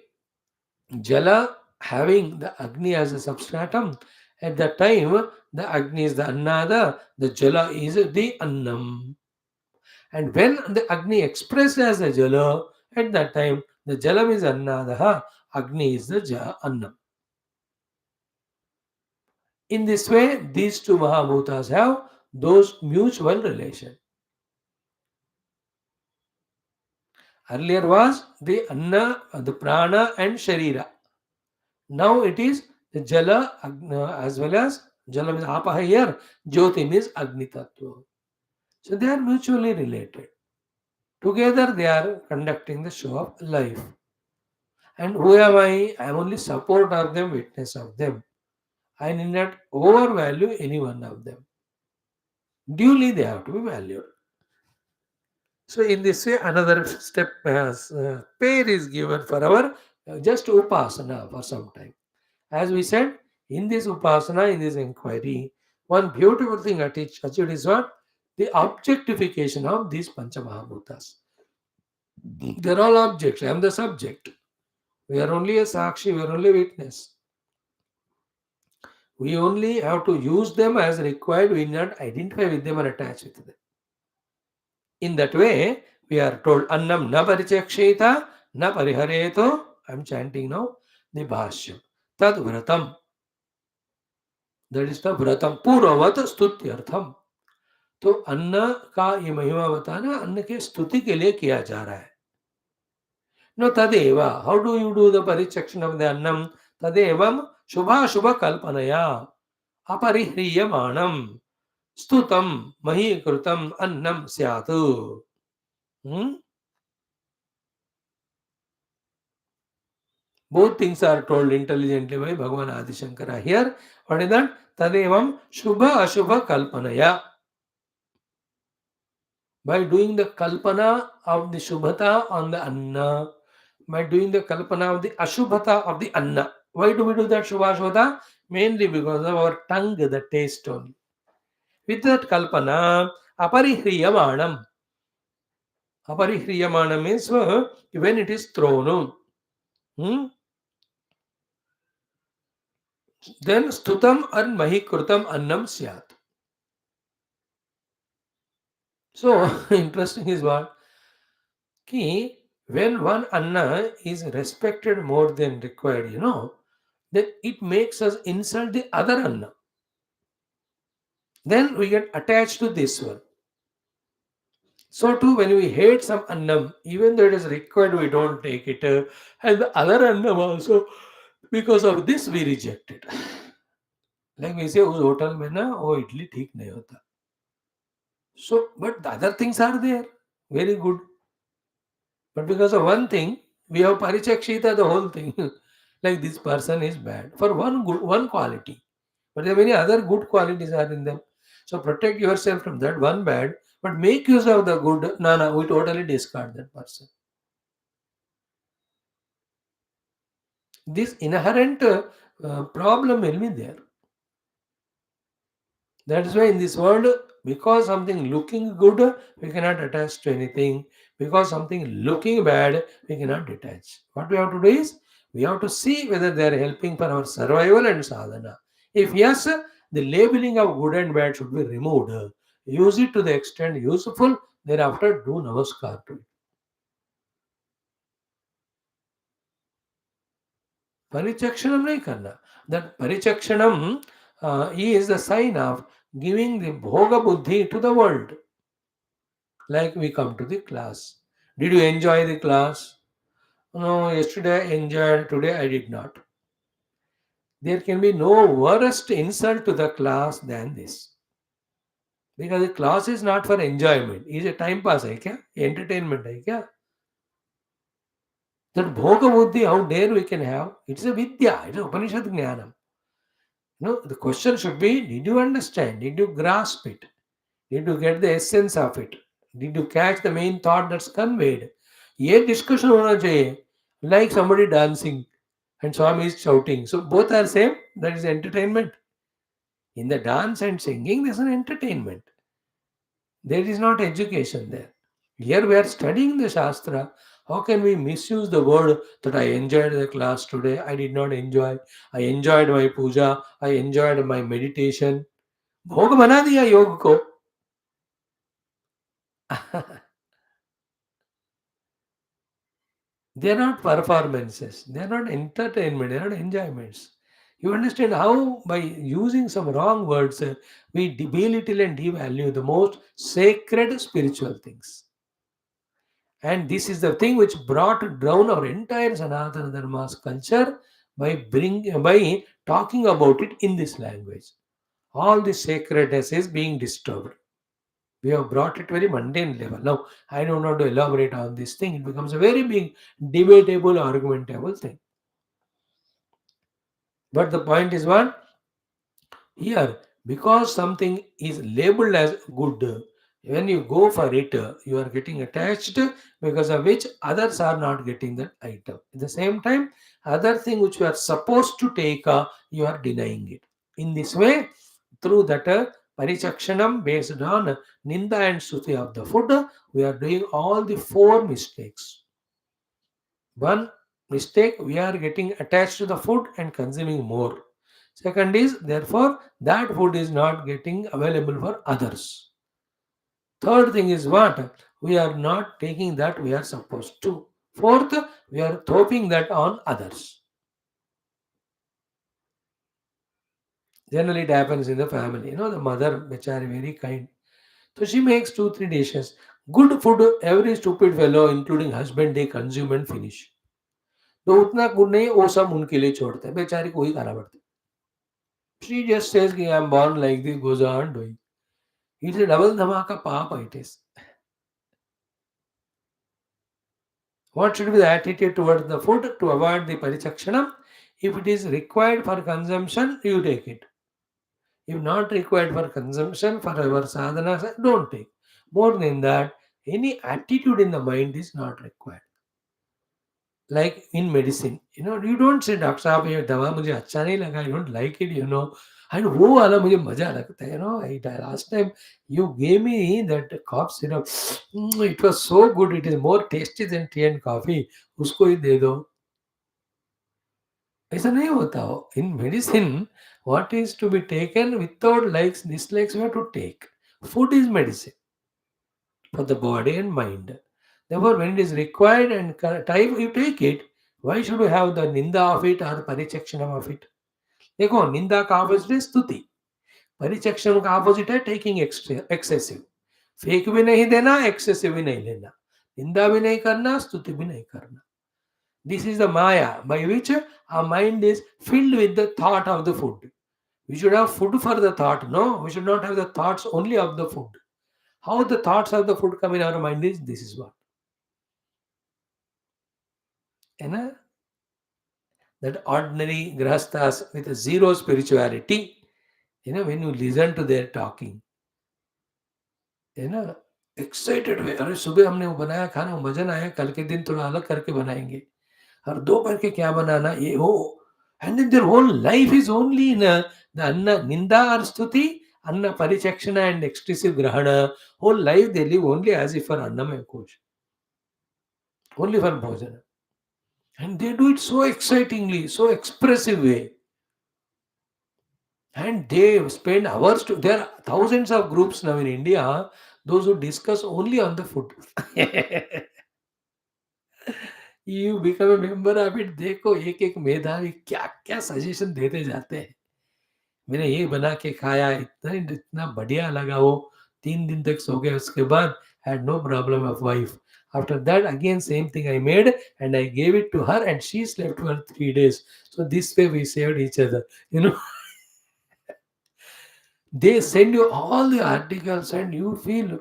Jala having the Agni as a substratum, at that time, the Agni is the Annada, the Jala is the Annam. And when the Agni expressed as the Jala, at that time, the Jalam is Annadaha, Agni is the Annam. In this way, these two Mahabhutas have those mutual relation. Earlier was the Anna, the Prana and Sharira. Now it is the Jala as well as Jala means Apaha here, Jyoti means Agni Tattva. So they are mutually related. Together they are conducting the show of life. And who am I? I am only support of them, witness of them. I need not overvalue any one of them. Duly they have to be valued. So in this way, another step has pair is given for our just upasana for some time. As we said, in this upasana, in this inquiry, one beautiful thing achieved is what? the objectification of these Panchamahabhutas. They're all objects. I am the subject. We are only a Sakshi, we are only a witness. We only have to use them as required. We not identify with them or attach with them. In that way, we are told Annam na parichaksheta na parihareto. I'm chanting now the Bhashyam. Tad vratam. That is the vratam. Purvavat stutyartham. तो अन्न का ये महिमा बताना अन्न के स्तुति के लिए किया जा रहा है. No tadeva. How do you do the parichakshan of the annam? Tadevam shubha shubha kalpanaya aparihriyamaanam stutam mahikrutam annam syatu. Both things are told intelligently by Bhagavan Adi Shankara. Here, what is that? Tadevam shubha ashubha kalpanaya. By doing the kalpana of the shubhata on the anna, by doing the kalpana of the ashubhata of the anna. Why do we do that shubha ashubhata? Mainly because of our tongue, the taste only. With that kalpana, aparihriyamaanam. Aparihriyamaanam means when it is thrown. Then stutam and mahikrutam annam syat. So, interesting is what? Ki, when one anna is respected more than required, then it makes us insult the other anna. Then we get attached to this one. So too, when we hate some annam, even though it is required, we don't take it. And the other annam also, because of this, we reject it. Like we say, उस hotel में ना वो इडली ठीक नहीं होता. So, but the other things are there, very good. But because of one thing, we have parichakshita the whole thing. Like this person is bad for one quality, but there are many other good qualities are in them. So protect yourself from that one bad, but make use of the good. No, we totally discard that person. This inherent problem will be there. That is why in this world, because something looking good, we cannot attach to anything. Because something looking bad, we cannot detach. What we have to do is, we have to see whether they are helping for our survival and sadhana. If yes, the labeling of good and bad should be removed. Use it to the extent useful, thereafter do namaskar to it. Parichakshanam nahi karna. That parichakshanam is the sign of giving the bhoga buddhi to the world. Like we come to the class. Did you enjoy the class? No, yesterday I enjoyed, today I did not. There can be no worst insult to the class than this. Because the class is not for enjoyment. It's a time pass, hai kya? Entertainment, hai kya? That bhoga buddhi, how dare we can have? It's a vidya, it's a Upanishad jnanam. No, the question should be, did you understand? Did you grasp it? Did you get the essence of it? Did you catch the main thought that's conveyed? ये discussion होना चाहिए. Like somebody dancing and Swami is shouting. So both are same. That is entertainment. In the dance and singing, there's an entertainment. There is not education there. Here we are studying the Shastra. How can we misuse the word that I enjoyed the class today? I did not enjoy. I enjoyed my puja. I enjoyed my meditation. भोग बना दिया योग को. They are not performances. They are not entertainment. They are not enjoyments. You understand how by using some wrong words we belittle and devalue the most sacred spiritual things. And this is the thing which brought down our entire Sanatana Dharma's culture by talking about it in this language. All the sacredness is being disturbed. We have brought it very mundane level. Now, I don't want to elaborate on this thing. It becomes a very big, debatable, argumentable thing. But the point is what? Here, because something is labeled as good, when you go for it, you are getting attached because of which others are not getting that item. At the same time, other thing which you are supposed to take, you are denying it. In this way, through that Parichakshanam based on Ninda and Shruti of the food, we are doing all the four mistakes. One mistake, we are getting attached to the food and consuming more. Second is, therefore, that food is not getting available for others. Third thing is what? We are not taking that we are supposed to. Fourth, we are throwing that on others. Generally, it happens in the family. The mother, bechari, very kind. So she makes two, three dishes. Good food, every stupid fellow, including husband, they consume and finish. तो उतना good नहीं वो सब उनके लिए छोड़ते हैं बेचारी को ही खाना पड़ता है. She just says कि I am born like this, goes on doing. It's a double dhamaka papa it is. What should be the attitude towards the food to avoid the parichakshanam? If it is required for consumption, you take it. If not required for consumption for our sadhana, don't take. More than that, any attitude in the mind is not required. Like in medicine, you don't say, Doctor साहब ये दवा मुझे अच्छा नहीं लगा, you don't like it, and वो वाला मुझे मजा लगता है, last time you gave me that cough syrup, it was so good, it is more tasty than tea and coffee, उसको ही दे दो. ऐसा नहीं होता हो. In medicine, what is to be taken without likes, dislikes, we have to take. Food is medicine for the body and mind. Therefore, when it is required and time, you take it. Why should we have the ninda of it or parichakshanam of it? देखो निंदा का opposite है स्तुति, परिचक्षण का opposite है taking excessive. Fake भी नहीं देना, excessive भी नहीं लेना, निंदा भी नहीं करना, स्तुति भी नहीं करना. This is the maya by which our mind is filled with the thought of the food. We should have food for the thought. No, we should not have the thoughts only of the food. How the thoughts of the food come in our mind is this is what. That ordinary grahasthas with a zero spirituality, when you listen to their talking, excited हुए, अरे सुबह हमने वो बनाया खाना, मजा आया, कल के दिन थोड़ा अलग करके बनाएंगे, और दोपहर के क्या बनाना ये हो. And then their whole life is only in the anna ninda or stuti, anna parichakshana and exclusive grahana. Whole life they live only as if for annamaya kosh, only for bhojana. And they do it so excitingly, so expressive way. And they spend hours to, there are thousands of groups now in India, those who discuss only on the food. You become a member of it, देखो एक एक मेधावी क्या क्या suggestion देते जाते हैं. मैंने ये बना के खाया, इतना इतना बढ़िया लगा, वो 3 दिन तक सो गए, उसके बाद had no problem of wife. After that again same thing I made and I gave it to her and she slept for 3 days. So this way we saved each other. They send you all the articles and you feel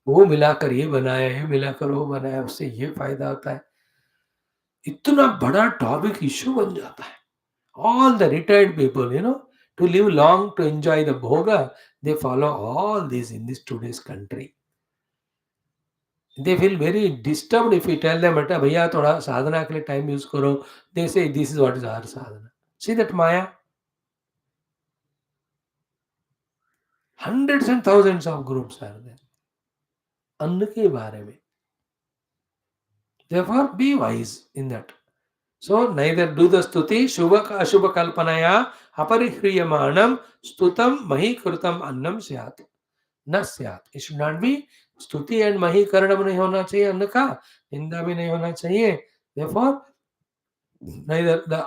वो मिलाकर ये बनाया, ये मिलाकर वो बनाया, उससे ये फायदा होता है. इतना बड़ा टॉपिक इश्यू बन जाता है. All the retired people, to live long, to enjoy the bhoga, they follow all this in this today's country. They feel very disturbed if we tell them, "Beta, bhaiya, thoda sadhana ke liye time use karo." They say, this is what is our sadhana. See that maya? Hundreds and thousands of groups are there. अन्न के बारे में. Therefore, be wise in that. So, neither do the stuti, shubha ashubha kalpanaya, aparihryamanam, stutam mahikrutam annam syat. न स्यात्. It should not be स्तुति and महीकरणम नहीं होना चाहिए अन्न का, निंदा भी नहीं होना चाहिए. Therefore, neither the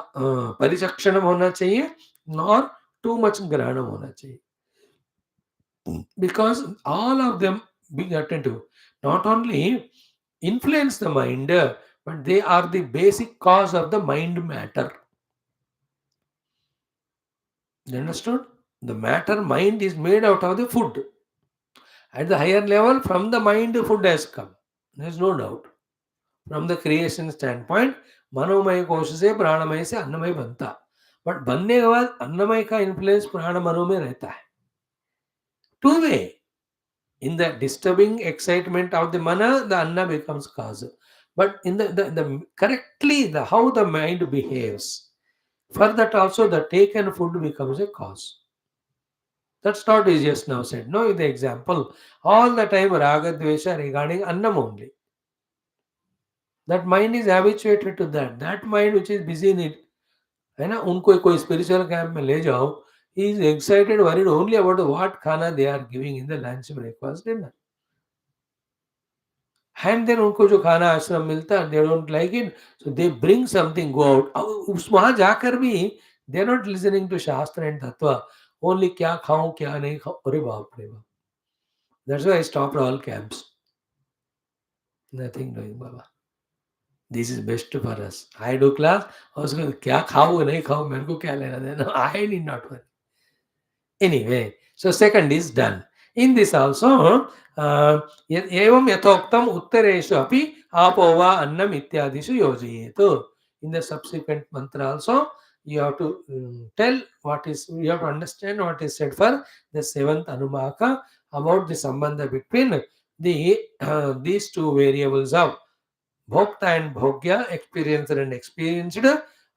परिचक्षणम होना चाहिए nor too much ग्रहणम होना चाहिए. Because all of them being attentive not only influence the mind, but they are the basic cause of the mind matter. You understood? The matter mind is made out of the food. At the higher level, from the mind, food has come. There is no doubt. From the creation standpoint, मनोमय कोश से प्राणमय से अन्नमय बनता, but बनने के बाद अन्नमय का इन्फ्लुएंस प्राण मनो में रहता है. Two way. In the disturbing excitement of the mana, the anna becomes cause. But in the correctly the how the mind behaves, for that also the taken food becomes a cause. That's not is just now said. No, the example. All the time raga dvesha regarding annam only. That mind is habituated to that. That mind which is busy in it. है ना उनको कोई spiritual camp में ले जाओ he is excited worried only about what खाना they are giving in the lunch breakfast dinner and then उनको जो खाना आश्रम मिलता है they don't like it so they bring something go out उस वहां जाकर भी they are not listening to shastra and tattva only क्या खाऊं क्या नहीं खाऊं अरे बाप रे बाप that's why I stopped all camps nothing doing बाबा this is best for us I do class और उसको क्या खाओ नहीं खाओ मेरे को क्या लेना देना I need not Anyway, so second is done. In this also, एवं यथोक्तम उत्तरेषु अपि आपो वा अन्नम इत्यादिषु योजयेतु. In the subsequent mantra also, you have to tell what is, you have to understand what is said for the seventh anumaka about the sambandha between the these two variables of bhokta and bhogya, experienced and experienced,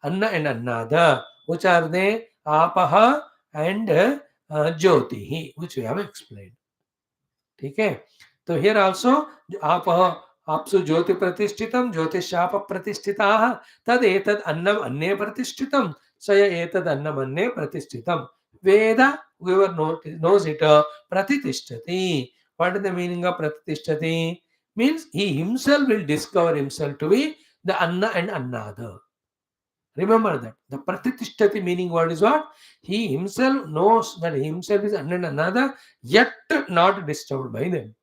anna and annada, which are they? Apaha and Jyoti which we have explained. ठीक है तो here also आप आपसु ज्योति प्रतिष्ठितम ज्योतिषाप प्रतिष्ठिताः तद एतद अन्नम अन्ये प्रतिष्ठितम स य एतद अन्नम अन्ये प्रतिष्ठितम वेद whoever knows it pratitishthati. What is the meaning of pratitishthati? Means he himself will discover himself to be the anna and annada. Remember that. The pratitishthati meaning word is what? He himself knows that he himself is and another, yet not disturbed by them.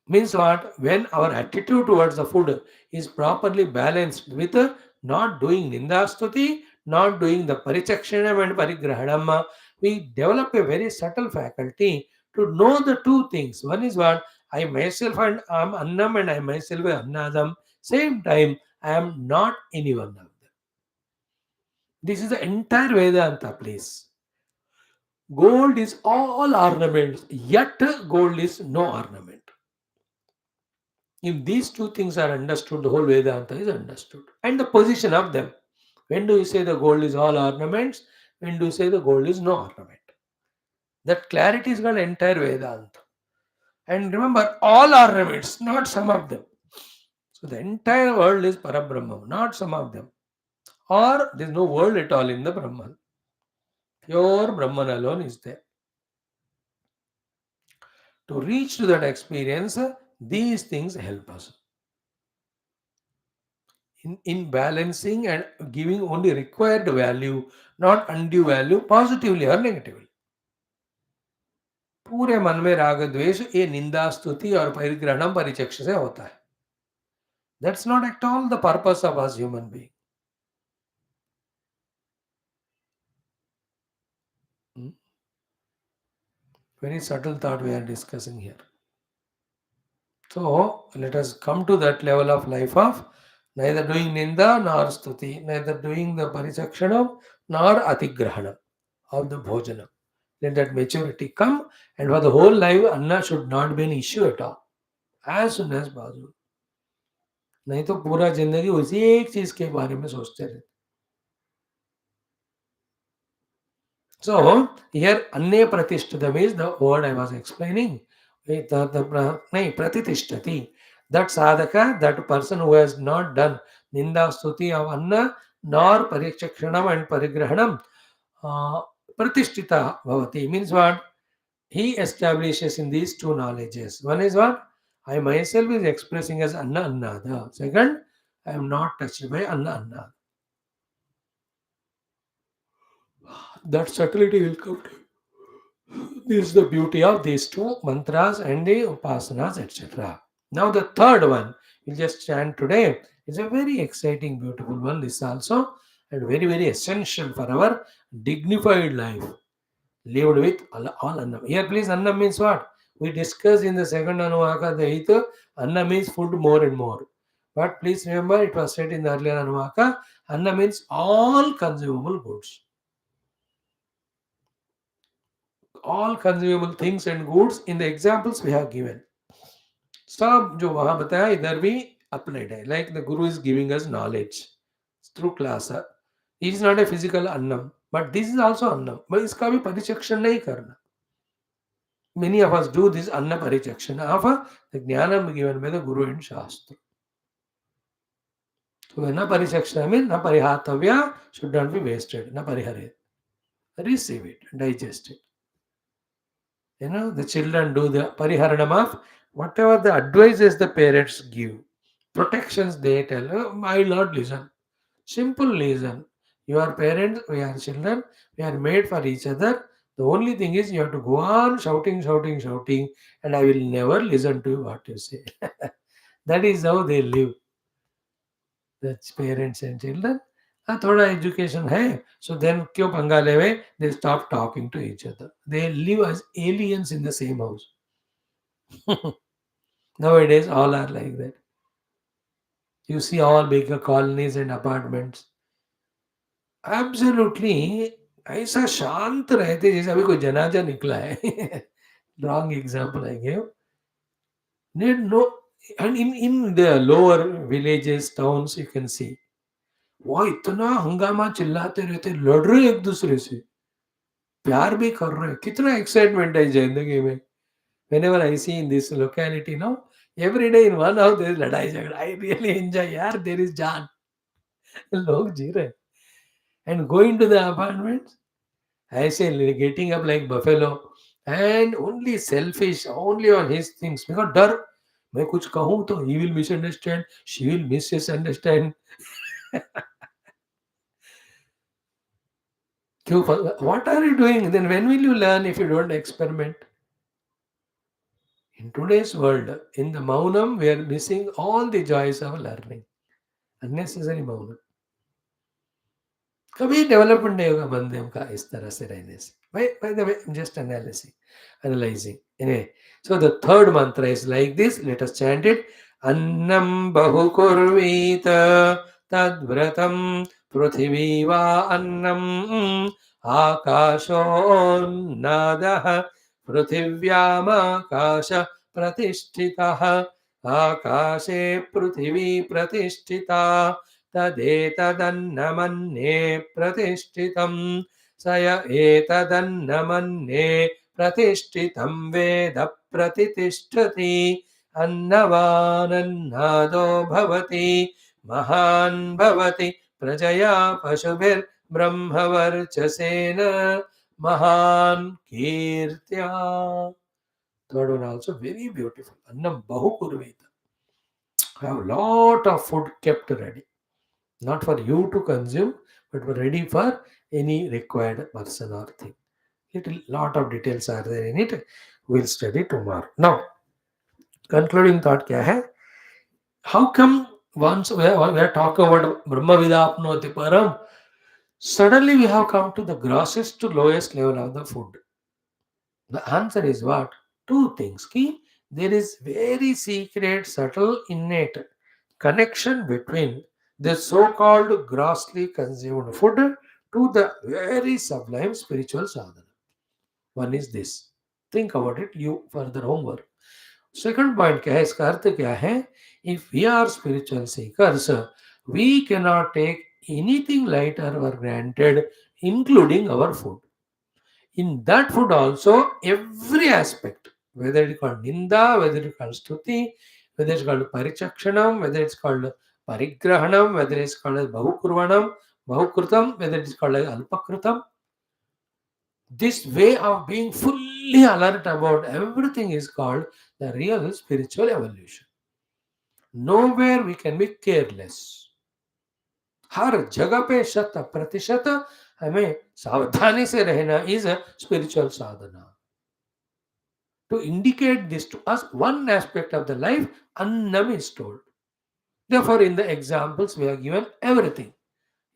Means what? When our attitude towards the food is properly balanced with not doing nindastuti, not doing the parichakshanam and parigrahanam, we develop a very subtle faculty to know the two things. One is what? I myself and I am annam and I myself am annadam. Same time, I am not anyone of them. This is the entire Vedanta place. Gold is all ornaments, yet gold is no ornament. If these two things are understood, the whole Vedanta is understood. And the position of them. When do you say the gold is all ornaments? When do you say the gold is no ornament? That clarity is called entire Vedanta. And remember, all ornaments, not some of them. So the entire world is Parabrahma, not some of them. Or there is no world at all in the Brahman. Pure Brahman alone is there. To reach to that experience, these things help us. In balancing and giving only required value, not undue value, positively or negatively. पूरे मन में राग द्वेष ये निंदा स्तुति और परिग्रहणम परिचक्ष से होता है. That's not at all the purpose of us human being. Very subtle thought we are discussing here. So let us come to that level of life of neither doing ninda nor stuti, neither doing the parichakshanam nor atigrahanam of the bhojanam. Let that maturity come, and for the whole life, anna should not be an issue at all. As soon as possible. नहीं तो पूरा जिंदगी उसी एक चीज के बारे में सोचते रहते. So here अन्य प्रतिष्ठितम is the word I was explaining. नहीं प्रतिष्ठति. That sadhaka, that person who has not done ninda stuti of anna nor parichakshanam and parigrahanam, pratishtita bhavati means what? He establishes in these two knowledges. One is what? I myself is expressing as anna annada. Second, I am not touched by anna annada. That subtlety will come to you. This is the beauty of these two mantras and the upasanas, etc. Now the third one we'll just chant today is a very exciting, beautiful one. This also and very, very essential for our dignified life. Lived with all annam. Here, please, annam means what? We discussed in the second Anuvaka, the eighth, annam means food more and more. But please remember, it was said in the earlier Anuvaka, annam means all consumable goods. All consumable things and goods in the examples we have given. सब जो वहां बताया इधर भी applied है. Like the Guru is giving us knowledge through class. He is not a physical annam. But this is also Annam, but इसका भी परिचक्षण नहीं करना. Many of us do this anna parichakshana of the jnanam given by the Guru and Shastra. So na parichakshana means na parihatavya should not be wasted. Na parihare. Receive it, digest it. The children do the pariharanam of whatever the advices the parents give. Protections they tell, I will not listen. Simple listen. You are parents, we are children, we are made for each other. The only thing is you have to go on shouting, shouting, shouting, and I will never listen to what you say. That is how they live, the parents and children. थोड़ा education है so then क्यों पंगा लेवे they stop talking to each other they live as aliens in the same house nowadays all are like that you see all bigger colonies and apartments absolutely ऐसा शांत रहते जैसे अभी कोई जनाजा निकला है wrong example I give no and in the lower villages towns you can see वो इतना हंगामा चिल्लाते रहते लड़ रहे एक दूसरे से प्यार भी कर रहे हैं कितना एक्साइटमेंट है जिंदगी में whenever I see in this locality now every day in one house there is लड़ाई झगड़ा I really enjoy यार there is जान लोग जी रहे and going to the apartments I say getting up like buffalo and only selfish only on his things because डर मैं कुछ कहूँ तो he will misunderstand she will misunderstand क्यों what are you doing then when will you learn if you don't experiment in today's world in the maunam we are missing all the joys of learning unnecessary maunam कभी development नहीं होगा बंदे का इस तरह से रहने से by the way I'm just analyzing anyway so the third mantra is like this let us chant it annam bahu kurvita tadvratam prithvi va annam akasho nadah पृथिव्यामाकाश प्रतिष्ठितः आकाशे पृथिवी प्रतिष्ठिता तदेतदन्नमन्ये प्रतिष्ठितं स य एतदन्नमन्ये प्रतिष्ठितं वेद प्रतितिष्ठति अन्नवानन्नादो भवति महान् भवति प्रजया पशुभिर्ब्रह्मवर्चसेन महान् कीर्त्या. Third one also very beautiful. Annam bahu kurveta. Have lot of food kept ready. Not for you to consume, but ready for any required person or thing. Little lot of details are there in it. We'll study tomorrow. Now, concluding thought क्या है? How come once we are talking about Brahma Vidapnoti Param, suddenly we have come to the grossest to lowest level of the food? The answer is what? Two things. Key, there is very secret, subtle, innate connection between the so-called grossly consumed food to the very sublime spiritual sadhana. One is this. Think about it. You further homework. Second point क्या है इसका अर्थ क्या है if we are spiritual seekers we cannot take anything lighter or granted including our food in that food also every aspect whether it's called ninda whether it's called stuti whether it's called parichakshanam whether it's called parigrahanam whether it's called as bahukurvanam bahukrutam whether it's called as alpakrutam this way of being fully alert about everything is called the real spiritual evolution nowhere we can be careless हर जगह पे शत प्रतिशत हमें सावधानी से रहना is a spiritual sadhana. To indicate this to us, one aspect of the life, annam is told. Therefore, in the examples, we are given everything.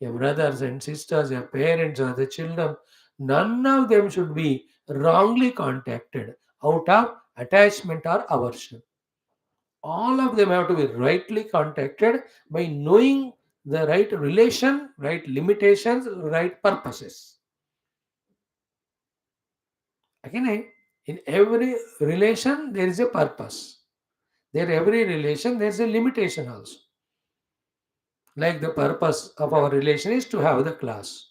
Your brothers and sisters, your parents, or the children, none of them should be wrongly contacted out of attachment or aversion. All of them have to be rightly contacted by knowing the right relation, right limitations, right purposes. Again, in every relation, there is a purpose. There, every relation, there is a limitation also. Like the purpose of our relation is to have the class.